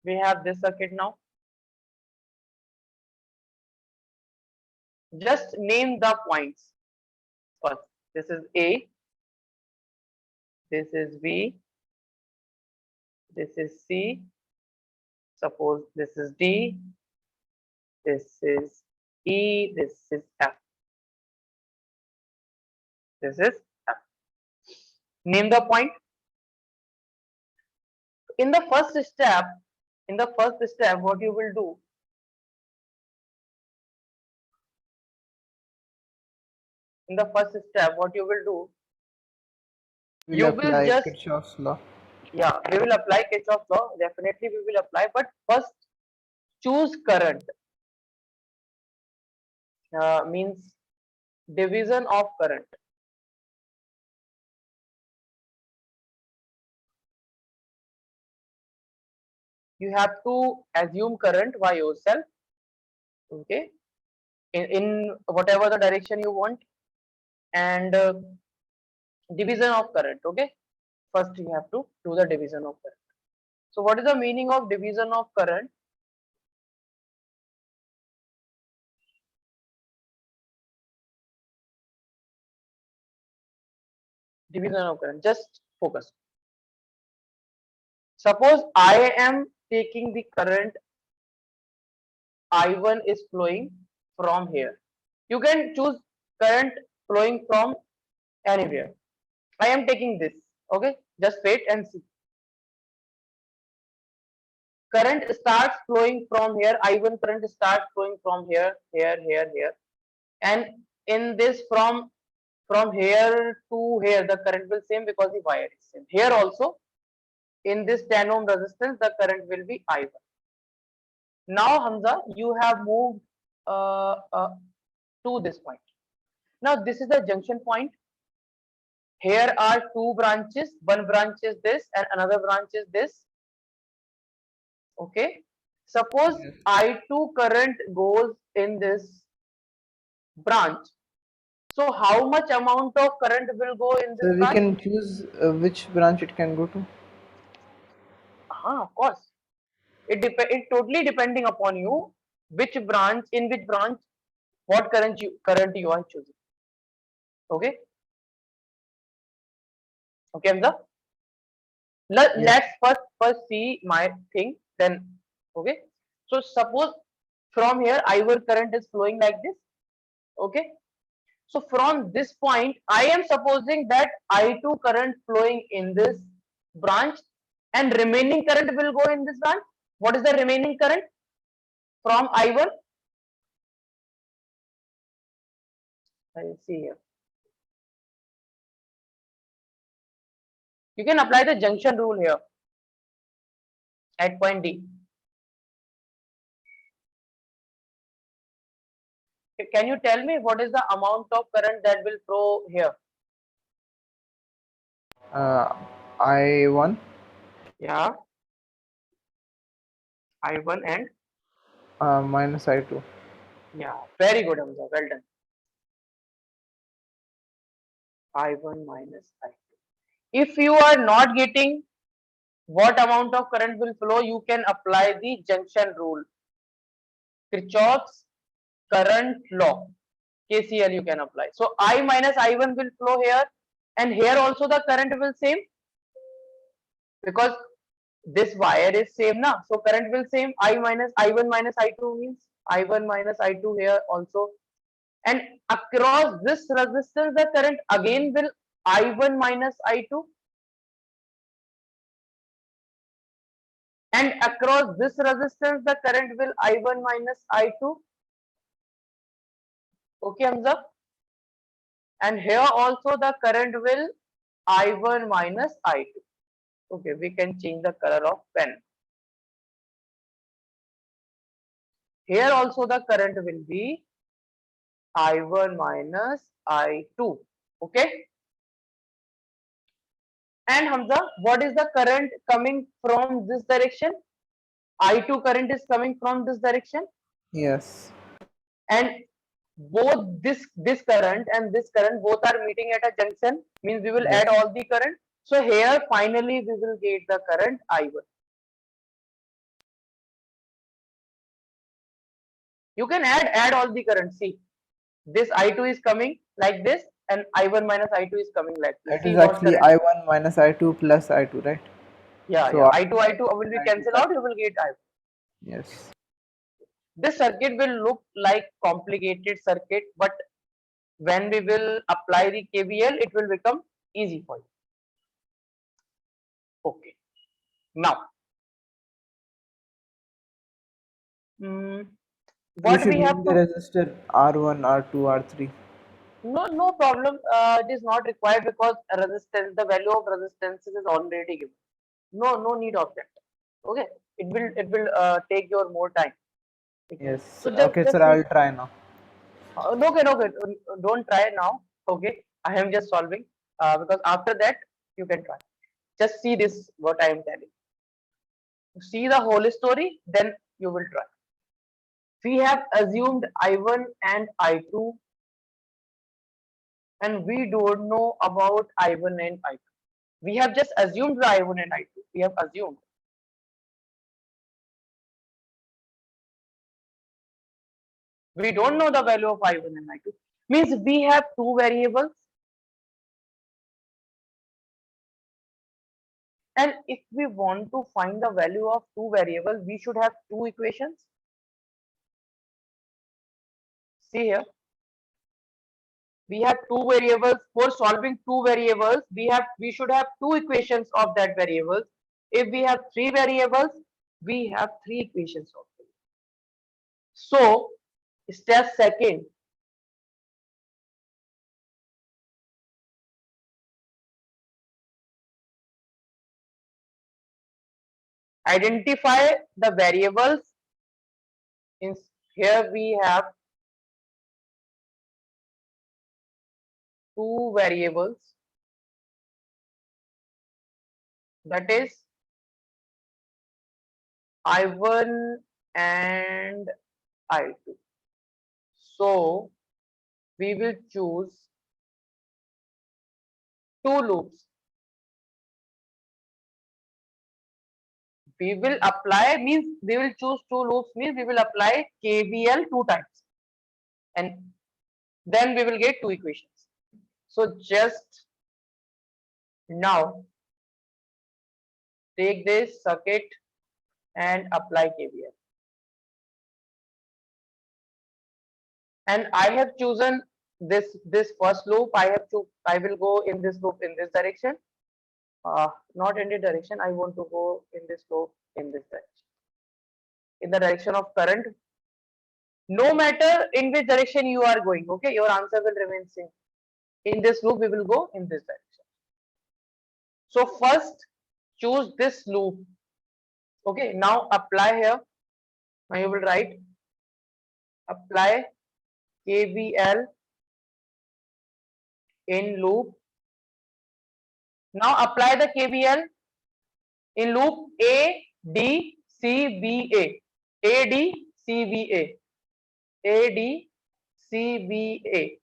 C: We have this circuit now. Just name the points first. This is A. This is B. This is C. Suppose this is D. This is E. This is F. This is F. Name the point. In the first step, what you will do? In the first step, what you will do?
B: We'll
C: You will
B: apply
C: just,
B: Kirchhoff's law.
C: yeah, we will apply Kirchhoff's law. Definitely we will apply, but first choose current. Means division of current. You have to assume current by yourself, okay, in whatever the direction you want, and division of current, okay. First you have to do the division of current. So what is the meaning of division of current? Division of current, just focus. Suppose I am taking the current I1 is flowing from here. You can choose current flowing from anywhere. I am taking this, okay, just wait and see. Current starts flowing from here. I1 current starts flowing from here, here, and in this from here to here the current will same because the wire is same. Here also in this 10 ohm resistance the current will be I1. Now Hamza, you have moved to this point. Now this is the junction point. Here are two branches. One branch is this and another branch is this. Okay. Suppose
B: Yes.
C: I2 current goes in this branch. So how much amount of current will go in this
B: So we
C: branch?
B: can choose which branch it can go to.
C: Of course. It totally depending upon you which branch, in which branch what current you are choosing. Okay. Okay, Hamza.
B: Yes.
C: Let's first see my thing. Then okay. So suppose from here I1 current is flowing like this. Okay. So from this point, I am supposing that I2 current flowing in this branch and remaining current will go in this branch. What is the remaining current from I1? I will see here. You can apply the junction rule here at point D. Can you tell me what is the amount of current that will flow here?
B: I1
C: Yeah, I1 and
B: minus I2.
C: yeah, very good, Hamza. Well done. I1 minus I2. If you are not getting what amount of current will flow, you can apply the junction rule. Kirchhoff's current law, KCL you can apply. So I minus I1 will flow here And here also the current will same, because this wire is same now. So current will same. I1 minus I2 means I1 minus I2 here also. And across this resistance, the current again will I1 minus I2. And across this resistance, the current will I1 minus I2. Okay, Hamza? And here also the current will I1 minus I2. Okay, we can change the color of pen. Here also the current will be I1 minus I2. Okay. And Hamza, what is the current coming from this direction? I2 current is coming from this direction.
B: Yes.
C: And both this current and this current both are meeting at a junction, means we will
B: Yes.
C: add all the current. So here finally we will get the current I1. You can add all the current. See, this I2 is coming like this, and I1 minus I2 is coming like this.
B: It
C: See
B: is
C: what
B: actually
C: current?
B: I1 minus I2 plus I2, right?
C: Yeah,
B: So
C: yeah. I2 will be
B: I2
C: cancelled out. You will get I1.
B: yes.
C: This circuit will look like complicated circuit, but when we will apply the KVL, it will become easy for you. Okay. Now,
B: You
C: what
B: should
C: we have
B: name the
C: to,
B: resistor R1, R2, R3.
C: no problem. It is not required because resistance, the value of resistance is already given. No need of that. Okay. It will take your more time. Okay.
B: Yes.
C: So
B: Okay,
C: just
B: sir,
C: see.
B: I'll try now.
C: Okay. Don't try now. Okay. I am just solving. Because after that you can try. Just see this, what I am telling. See the whole story, then you will try. We have assumed I1 and I2, and we don't know about I1 and I2. We have just assumed the I1 and I2. We have assumed. We don't know the value of I1 and I2. Means we have two variables. And if we want to find the value of two variables, we should have two equations. See here. We have two variables. For solving two variables, we should have two equations of that variables. If we have three variables, we have three equations of it. So step second, identify the variables. In here we have two variables, that is I1 and I2. So we will choose two loops. We will apply, means we will choose two loops, means we will apply KVL two times, and then we will get two equations. So just now take this circuit and apply KVL. And I have chosen this first loop. I will go in this loop in this direction. Not in the direction. I want to go in this loop in this direction. In the direction of current. No matter in which direction you are going, okay, your answer will remain same. In this loop, we will go in this direction. So first, choose this loop. Okay, now apply here. Now you will write apply KVL in loop. Now apply the KVL in loop A D C B A. A D C B A. A D C B A.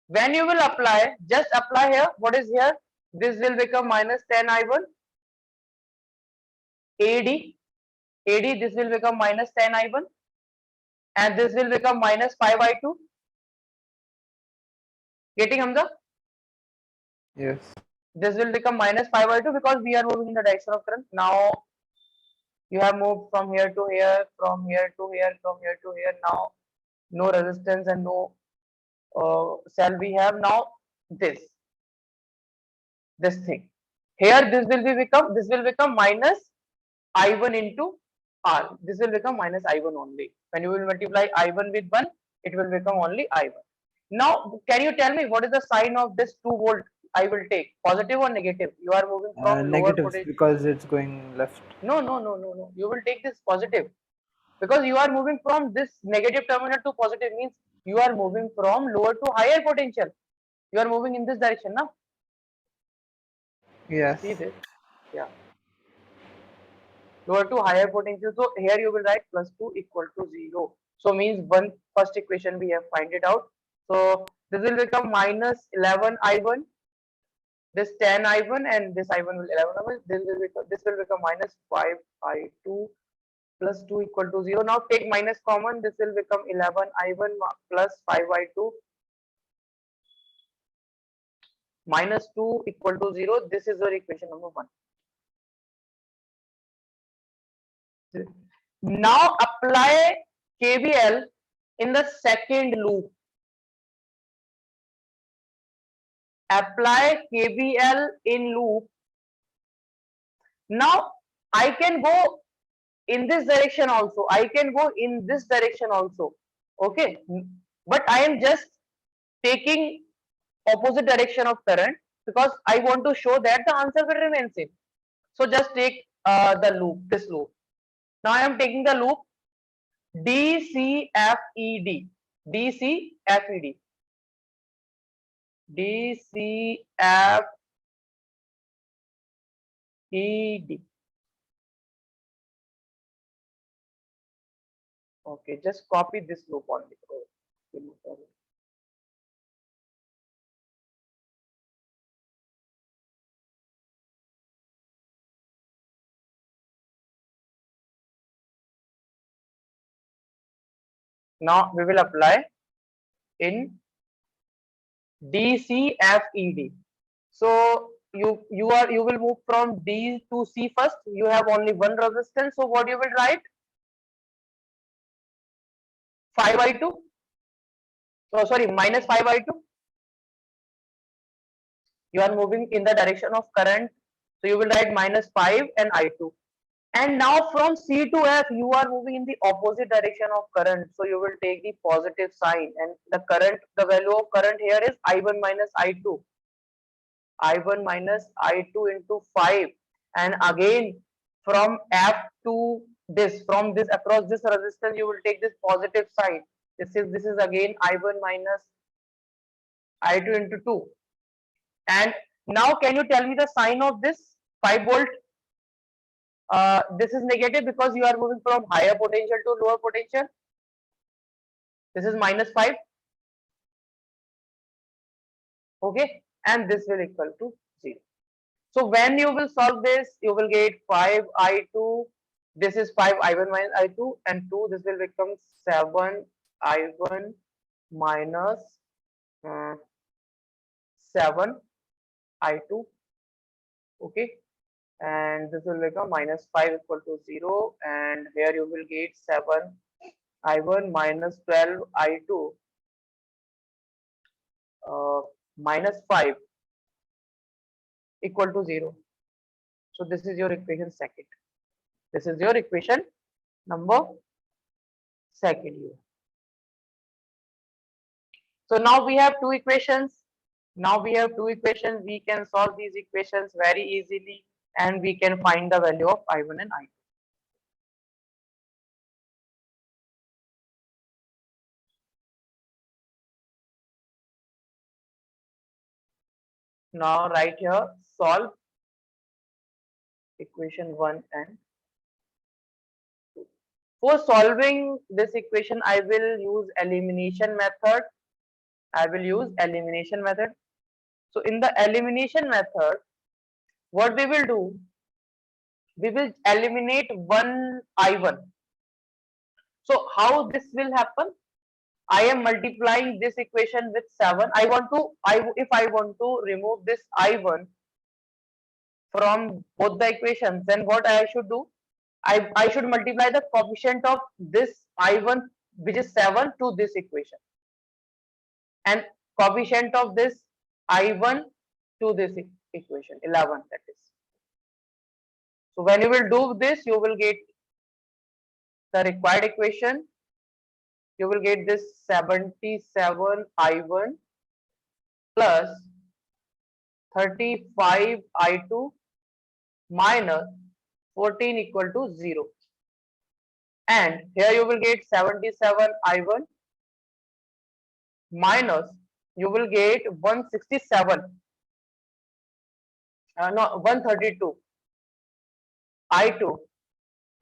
C: When you will apply, just apply here. What is here? This will become minus 10 I1. AD. AD, this will become minus 10 I1. And this will become minus 5 I2. Getting Hamza?
B: Yes.
C: This will become minus 5i2 because we are moving in the direction of current. Now you have moved from here to here, from here to here, from here to here. Now no resistance and no cell we have. Now this thing here, this will become minus I1 into R. This will become minus I1 only. When you will multiply I1 with 1, it will become only I1. Now can you tell me what is the sign of this 2 volt I will take? Positive or negative? You are moving from lower
B: Negative
C: potential.
B: because it's going left.
C: No. You will take this positive because you are moving from this negative terminal to positive, means you are moving from lower to higher potential. You are moving in this direction now.
B: Yes.
C: See this? Yeah. Lower to higher potential. So here you will write plus 2 equal to 0. So means first equation we have find it out. So this will become minus 11 I1, this 10 I1, and this I1 will 11 I1. This will become minus 5 I2 plus 2 equal to 0. Now take minus common. This will become 11 I1 plus 5 I2 minus 2 equal to 0. This is your equation number 1. Now apply KVL in the second loop. Apply KVL in loop. Now I can go in this direction also. I can go in this direction also. Okay. But I am just taking opposite direction of current because I want to show that the answer will remain same. So just take the loop, this loop. Now I am taking the loop DCFED. DCFED. DCFED. Okay, just copy this loop only. Oh, now we will apply in DCFED. So you will move from D to C first. You have only one resistance. So what you will write? 5i2. Oh, sorry, minus 5i2. You are moving in the direction of current. So you will write minus 5 and I2. And now from C to F, you are moving in the opposite direction of current. So you will take the positive sign, and the value of current here is I1 minus I2. I1 minus I2 into 5. And again, from F to from this across this resistance, you will take this positive sign. This is again I1 minus I2 into 2. And now can you tell me the sign of this 5 volt? This is negative because you are moving from higher potential to lower potential. This is minus 5. Okay, and this will equal to 0. So when you will solve this, you will get 5i2. This is 5i1 minus I2, and 2. This will become 7i1 minus 7i2. Okay, and this will become minus 5 equal to 0, and here you will get 7i1 minus 12i2 minus 5 equal to 0. So this is your equation second. This is your equation number second here. So now we have two equations. We can solve these equations very easily, and we can find the value of I1 and I2. Now right here, solve equation 1 and 2. For solving this equation, I will use elimination method. So in the elimination method, what we will do, we will eliminate one I1. So how this will happen? I am multiplying this equation with 7. If I want to remove this I1 from both the equations, then what I should do? I should multiply the coefficient of this I1, which is 7, to this equation, and coefficient of this I1 to this equation, 11, that is. So when you will do this, you will get the required equation. You will get this 77 I1 plus 35 I2 minus 14 equal to 0. And here you will get 77 I1 minus, you will get 167, no, 132 I2,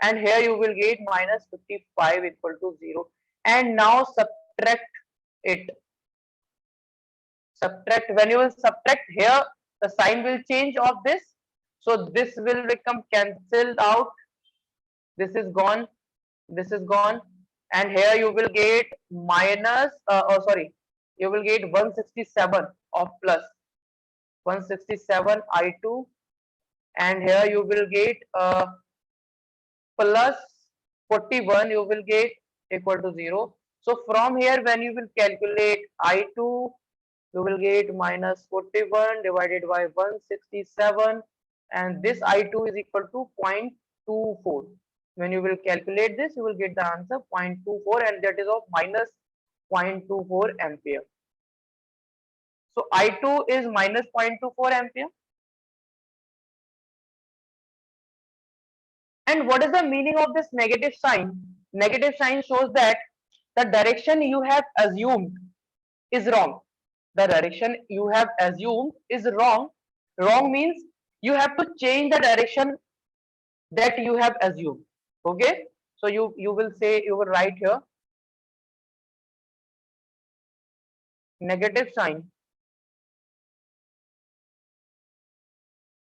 C: and here you will get minus 55 equal to 0. And now subtract it. Subtract, when you will subtract here, the sign will change of this. So this will become cancelled out. This is gone. This is gone. And here you will get minus, you will get 167 of plus 167 I2, and here you will get plus 41, you will get equal to 0. So from here, when you will calculate I2, you will get minus 41 divided by 167, and this I2 is equal to 0.24. When you will calculate this, you will get the answer 0.24, and that is of minus 0.24 ampere. So I2 is minus 0.24 ampere. And what is the meaning of this negative sign? Negative sign shows that the direction you have assumed is wrong. The direction you have assumed is wrong. Wrong means you have to change the direction that you have assumed. Okay, so you will say, you will write here, negative sign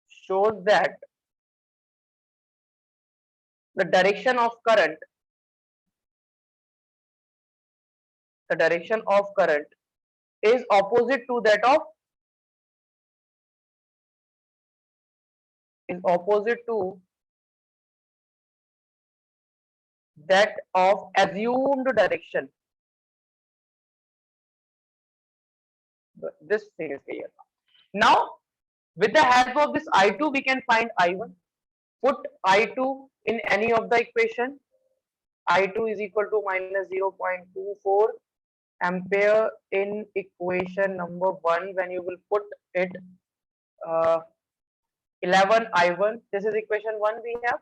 C: shows that the direction of current is opposite to that of assumed direction. This thing is clear. Now, with the help of this I2, we can find I1. Put I2 in any of the equation. I2 is equal to minus 0.24 ampere in equation number 1. When you will put it 11 I1, this is equation 1 we have.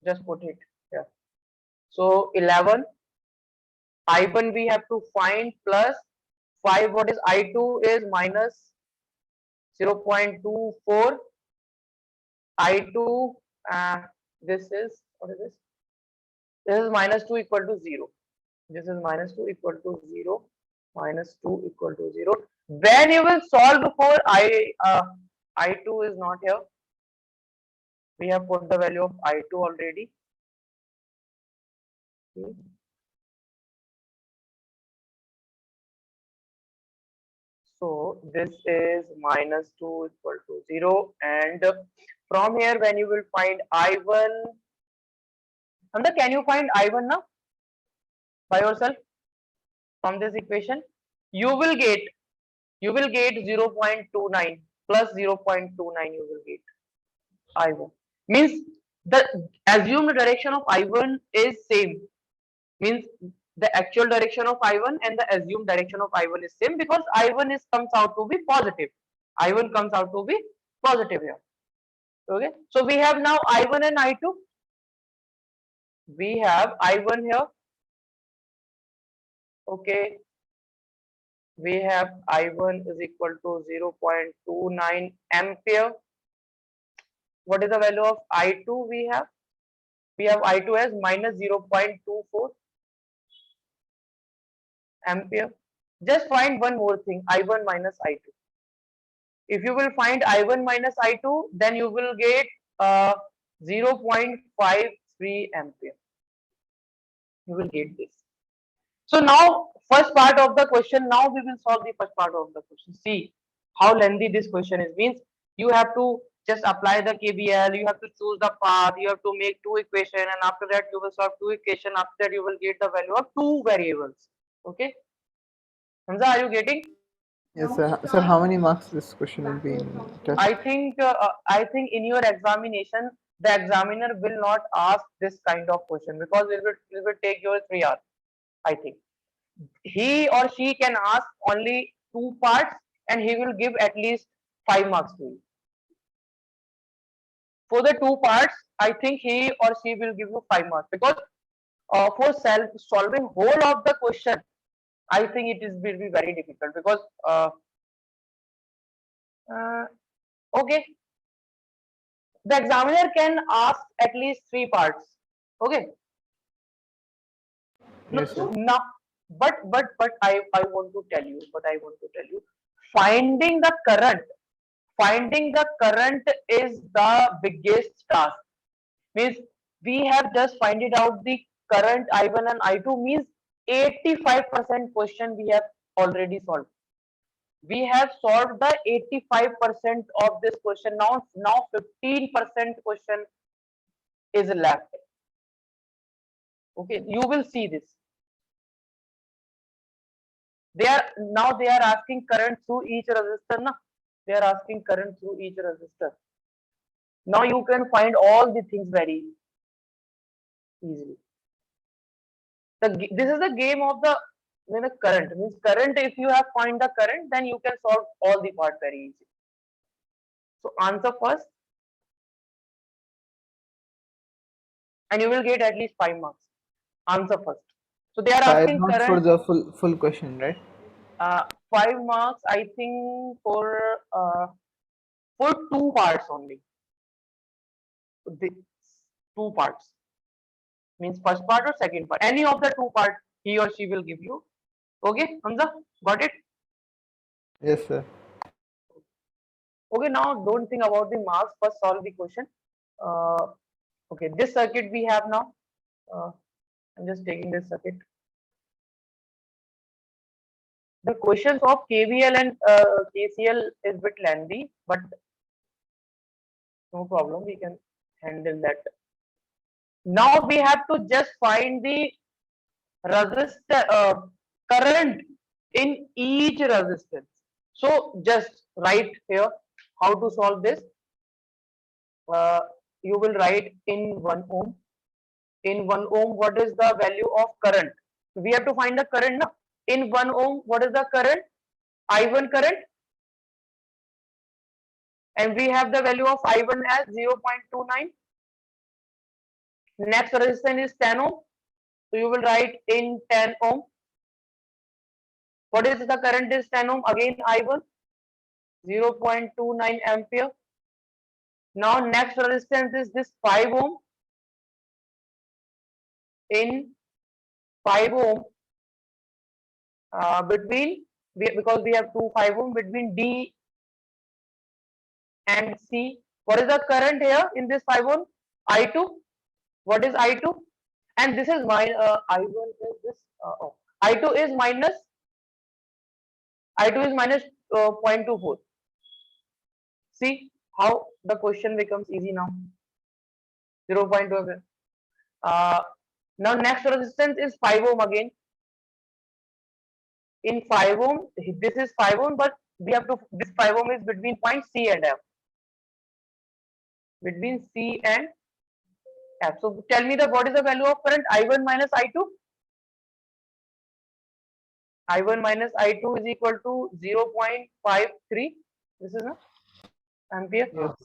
C: Just put it here. So 11 I1 we have to find plus 5. What is I2 is minus 0.24 I2. This is, what is this? This is minus 2 equal to 0. This is minus 2 equal to 0. Minus 2 equal to 0. When you will solve for I2 is not here. We have put the value of I2 already. Okay. So this is minus 2 equal to 0, and from here when you will find I1, Nanda, can you find I1 now by yourself from this equation? You will get 0.29 plus 0.29, you will get I1. Means the assumed direction of I1 is same. Means the actual direction of I1 and the assumed direction of I1 is same, because I1 comes out to be positive. I1 comes out to be positive here. Okay, so we have now I1 and I2. We have I1 here. Okay, we have I1 is equal to 0.29 ampere. What is the value of I2 we have? We have I2 as minus 0.24 ampere. Just find one more thing, I1 minus I2. If you will find I1 minus I2, then you will get 0.53 ampere. You will get this. So now first part of the question, now we will solve the first part of the question. See how lengthy this question is. Means you have to just apply the KVL, you have to choose the path, you have to make two equation, and after that you will solve two equation. After that you will get the value of two variables. Okay, Hamza, are you getting?
B: Yes, sir. Sir, how many marks this question will be in test?
C: I think in your examination the examiner will not ask this kind of question because it will take your 3 hours. I think he or she can ask only two parts and he will give at least 5 marks to you. For the two parts, I think he or she will give you 5 marks because for solving whole of the question, I think it will be very difficult because okay, the examiner can ask at least 3 parts. Okay.
B: Yes, sir.
C: No, but I want to tell you, finding the current is the biggest task. Means we have just find it out the current I1 and I2 means 85% question we have already solved. We have solved the 85% of this question. Now 15% question is left. Okay, you will see this. They are asking current through each resistor. Na? They are asking current through each resistor. Now you can find all the things very easily. This is the game of the current. Means current, if you have find the current, then you can solve all the part very easy. So answer first, and you will get at least 5 marks. Answer first. So they are
B: 5
C: asking
B: marks
C: current.
B: for the full question, right?
C: 5 marks, I think, for 2 parts only. The 2 parts means first part or second part. Any of the 2 parts he or she will give you. Okay, Hamza, got it?
B: Yes, sir.
C: Okay, now don't think about the marks. First, solve the question. Okay, this circuit we have now. I'm just taking this circuit. The questions of KVL and KCL is bit lengthy, but no problem. We can handle that. Now we have to just find the resistor current in each resistance. So just write here how to solve this. You will write in 1 ohm. In 1 ohm, what is the value of current? We have to find the current now. In 1 ohm, what is the current? I1 current. And we have the value of I1 as 0.29. Next resistance is 10 ohm. So you will write in 10 ohm. What is the current is 10 ohm? Again I1, 0.29 ampere. Now next resistance is this 5 ohm. In 5 ohm, because we have 5 ohm between D and C. What is the current here in this 5 ohm? I2. What is I2? And this is my I1 is this. I2 is minus 0.24. See how the question becomes easy now. 0.2. Now next resistance is 5 ohm again. In 5 ohm, this is 5 ohm, but we have to, this 5 ohm is between point C and F. Between C and F. So tell me what is the value of current I1 minus I2? I1 minus I2 is equal to 0.53. This is an ampere.
B: Yes.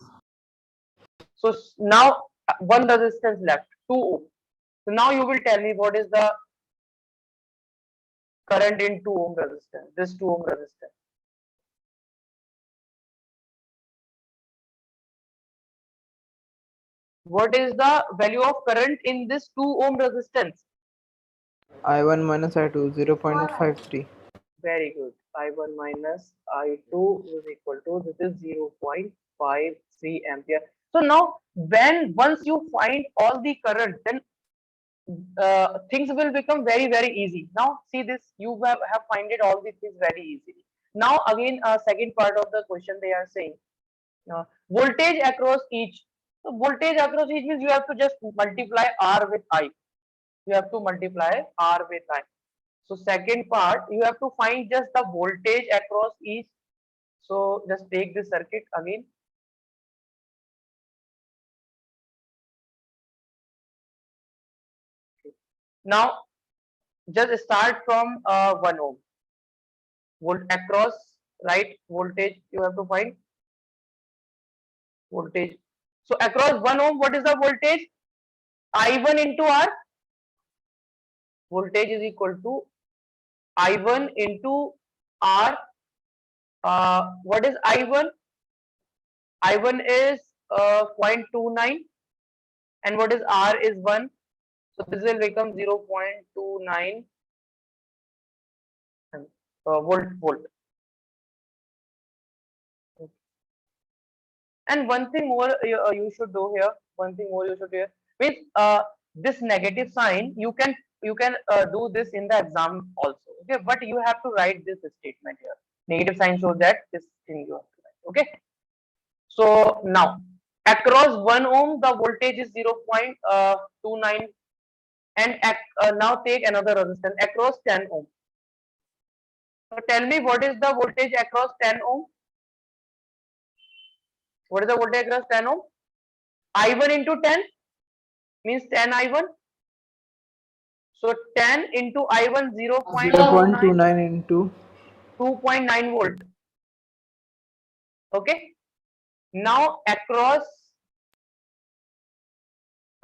C: So now one resistance left, 2 ohm. So now you will tell me what is the current in 2 ohm resistance, this 2 ohm resistance. What is the value of current in this 2 ohm resistance?
B: I1 minus I2, 0.53.
C: Very good. I1 minus I2 is equal to, this is 0.53 ampere. So now when once you find all the current, then things will become very easy. Now see this, you have find it all these things very easily. Now again, second part of the question they are saying, voltage across each. So voltage across each means you have to just multiply R with I. You have to multiply R with I. So second part, you have to find just the voltage across each. So just take this circuit again. Now just start from 1 ohm. Volt across, right? Voltage you have to find voltage. So across 1 ohm, what is the voltage? I1 into R. Voltage is equal to I1 into R. What is I1? I1 is 0.29, and what is R is 1. So this will become 0.29 volt. And one thing more you should do here. One thing more you should do here means this negative sign you can do this in the exam also. Okay, but you have to write this statement here. Negative sign shows that this thing you have to write. Okay. So now across 1 ohm the voltage is 0.29, and now take another resistance across 10 ohm. So tell me what is the voltage across 10 ohm? What is the voltage across 10 ohm? I1 into 10 means 10 I1. So 10 into I1 0.29,
B: 0.29 into
C: 2.9 volt. Okay. Now across,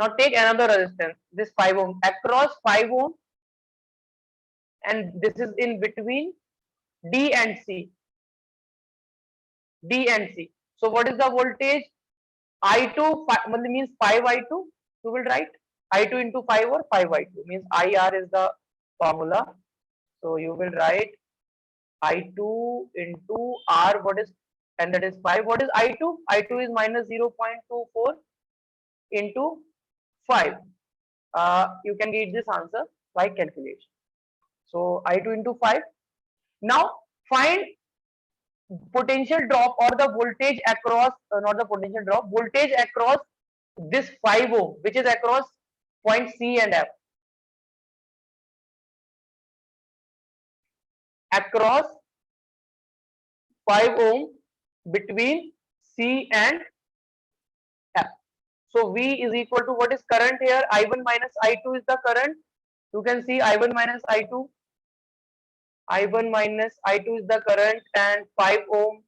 C: now take another resistance, this 5 ohm across 5 ohm, and this is in between D and C. D and C. So what is the voltage? I2 means 5 I2. You will write I2 into 5 or 5 I2 means IR is the formula. So you will write I2 into R, what is, and that is 5. What is I2? I2 is minus 0.24 into 5. You can get this answer by calculation. So I2 into 5. Now find potential drop or the voltage across, not the potential drop, voltage across this 5 ohm, which is across point C and F. Across 5 ohm between C and F. So V is equal to, what is current here? I1 minus I2 is the current. You can see I1 minus I2. I1 minus I2 is the current, and 5 ohm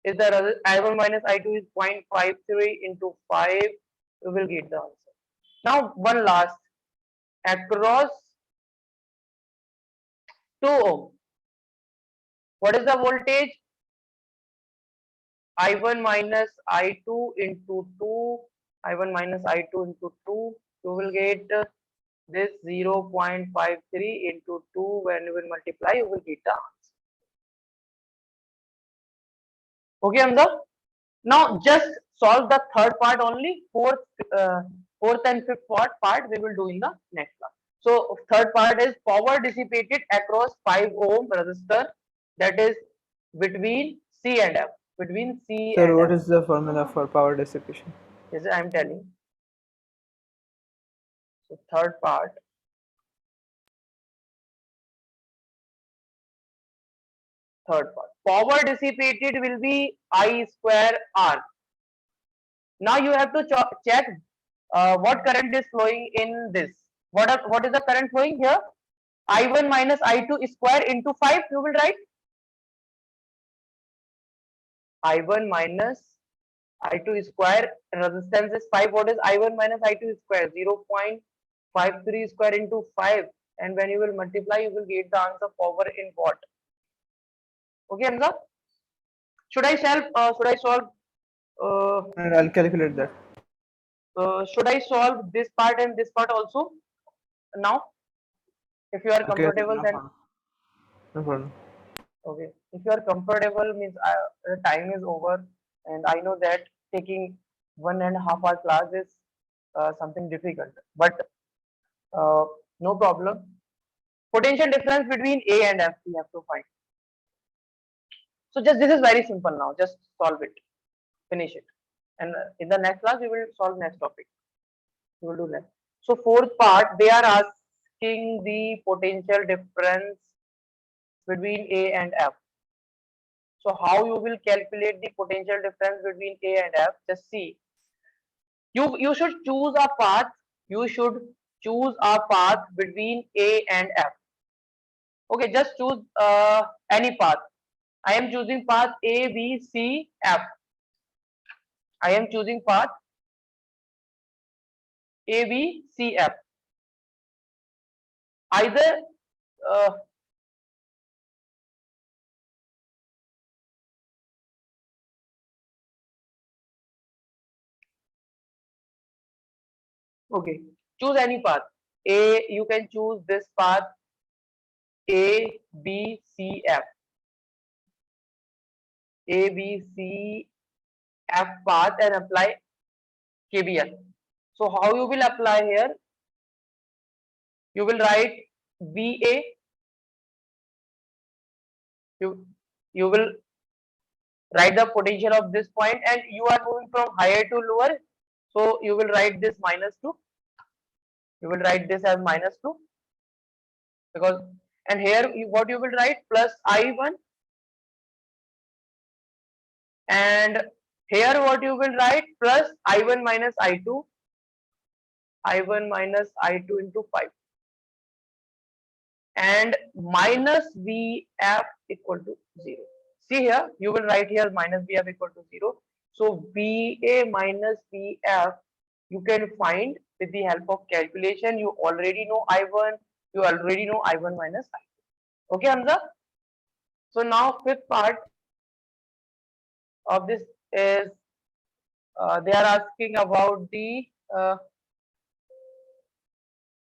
C: is the I1 minus I2 is 0.53 into 5. You will get the answer. Now one last, across 2 ohm. What is the voltage? I1 minus I2 into 2. I1 minus I2 into 2. You will get this 0.53 into 2. When you will multiply, you will get the answer. Okay, Hamza? Now just solve the third part only. Fourth and fifth part we will do in the next class. So third part is power dissipated across 5 ohm resistor, that is between C and F. Between C
B: Sir,
C: and
B: what
C: F.
B: is the formula for power dissipation?
C: Yes, I am telling. So third part. Power dissipated will be I square R. Now you have to check what current is flowing in this. What is the current flowing here? I1 minus I2 square into 5. You will write I1 minus I2 square, resistance is 5. What is I1 minus I2 square? 0.53 square into 5. And when you will multiply, you will get the answer power in watt. Okay, Hamza? Should I solve?
B: And I'll calculate that.
C: Should I solve this part and this part also now? If you are
B: Okay, sir,
C: comfortable,
B: no
C: then
B: problem. No problem.
C: okay. If you are comfortable, means the time is over, and I know that taking 1.5 hour class is something difficult, but no problem. Potential difference between A and F we have to find. So just this is very simple now. Just solve it, finish it, and in the next class we will solve next topic. We will do next. So fourth part, they are asking the potential difference between A and F. So how you will calculate the potential difference between A and F? Just see. You should choose a path. You should choose a path between A and F. Okay, just choose any path. I am choosing path A, B, C, F. I am choosing path A, B, C, F. Either uh, okay, choose any path. A, you can choose this path A, B, C, F. A, B, C, F path and apply KVL. So how you will apply here? You will write VA. You will write the potential of this point, and you are moving from higher to lower. So you will write this -2. You will write this as -2 because, and here what you will write plus I1, and here what you will write plus I1 minus I2, I1 minus I2 into 5, and minus VF equal to 0. See here, you will write here minus VF equal to 0. So VA minus VF you can find with the help of calculation. You already know I1, you already know I1 minus I2. Okay, Hamza? So now fifth part of this is they are asking about the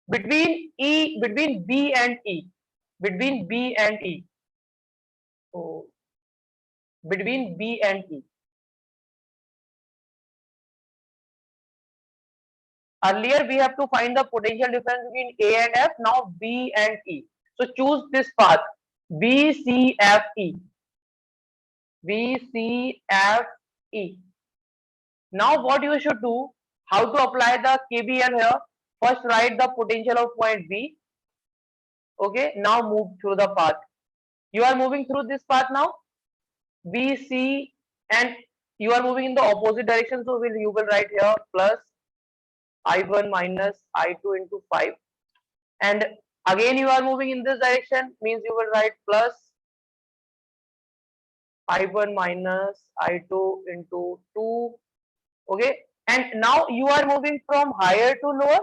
C: between B and E, between B and E. So between B and E. Earlier we have to find the potential difference between A and F. Now B and E. So choose this path B C F E. B C F E. Now what you should do? How to apply the KVL here? First write the potential of point B. Okay. Now move through the path. You are moving through this path now. B C, and you are moving in the opposite direction. So you will write here plus I1 minus I2 into 5, and again you are moving in this direction, means you will write plus I1 minus I2 into 2. Okay, and now you are moving from higher to lower.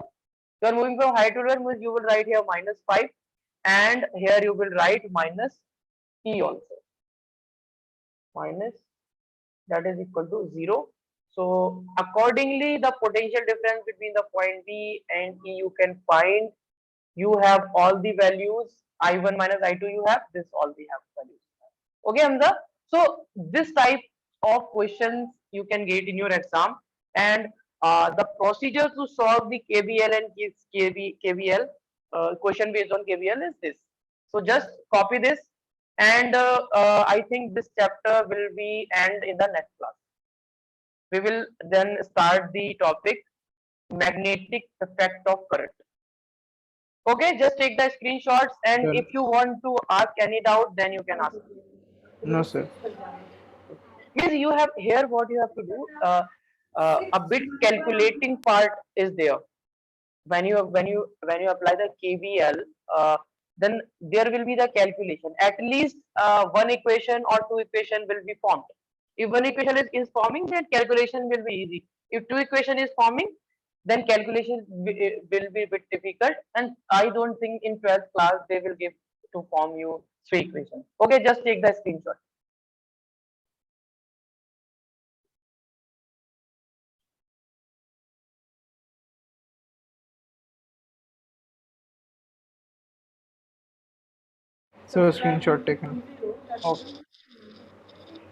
C: You are moving from higher to lower, means you will write here minus 5, and here you will write minus E also, minus, that is equal to 0. So accordingly the potential difference between the point B and E you can find. You have all the values, I1 minus I2 you have, this all we have values. Okay, Hamza? So this type of questions you can get in your exam, and the procedure to solve the KVL and KVL question based on KVL is this. So just copy this, and I think this chapter will be end in the next class. We will then start the topic magnetic effect of current. Okay, just take the screenshots, and
B: Sure.
C: if you want to ask any doubt, then you can ask.
B: No, sir.
C: Means you have here what you have to do. A bit calculating part is there. When you apply the KVL, then there will be the calculation. At least one equation or two equation will be formed. If one equation is forming, then calculation will be easy. If two equation is forming, then calculation will be a bit difficult. And I don't think in 12th class they will give to form you three equations. Okay, just take the screenshot.
B: So screenshot taken.
C: Okay.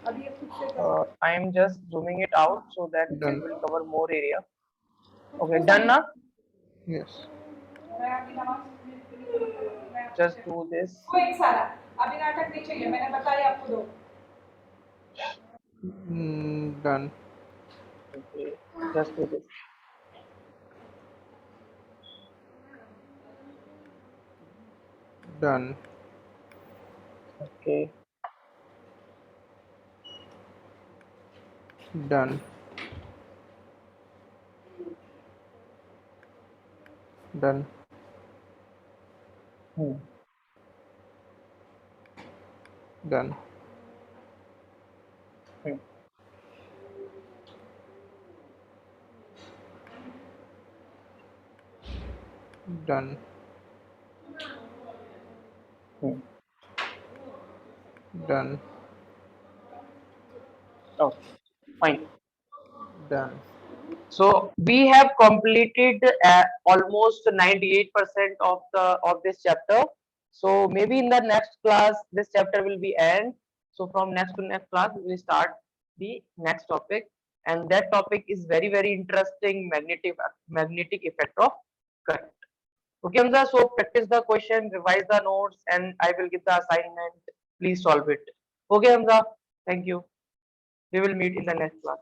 C: I am just zooming it out so that it
B: Done.
C: will cover more area. Okay, done now.
B: Yes.
C: Just do this.
B: Done.
C: Okay, just do this.
B: Done.
C: Okay,
B: Done. Done.
C: hmm.
B: Done.
C: Hmm.
B: Done.
C: Hmm.
B: Done.
C: Oh, fine.
B: Done.
C: So we have completed almost 98% of this chapter. So maybe in the next class, this chapter will be end. So from next to next class, we will start the next topic, and that topic is very interesting magnetic effect of current. Okay, Hamza. So practice the question, revise the notes, and I will give the assignment. Please solve it. Okay, Hamza. Thank you. We will meet in the next class.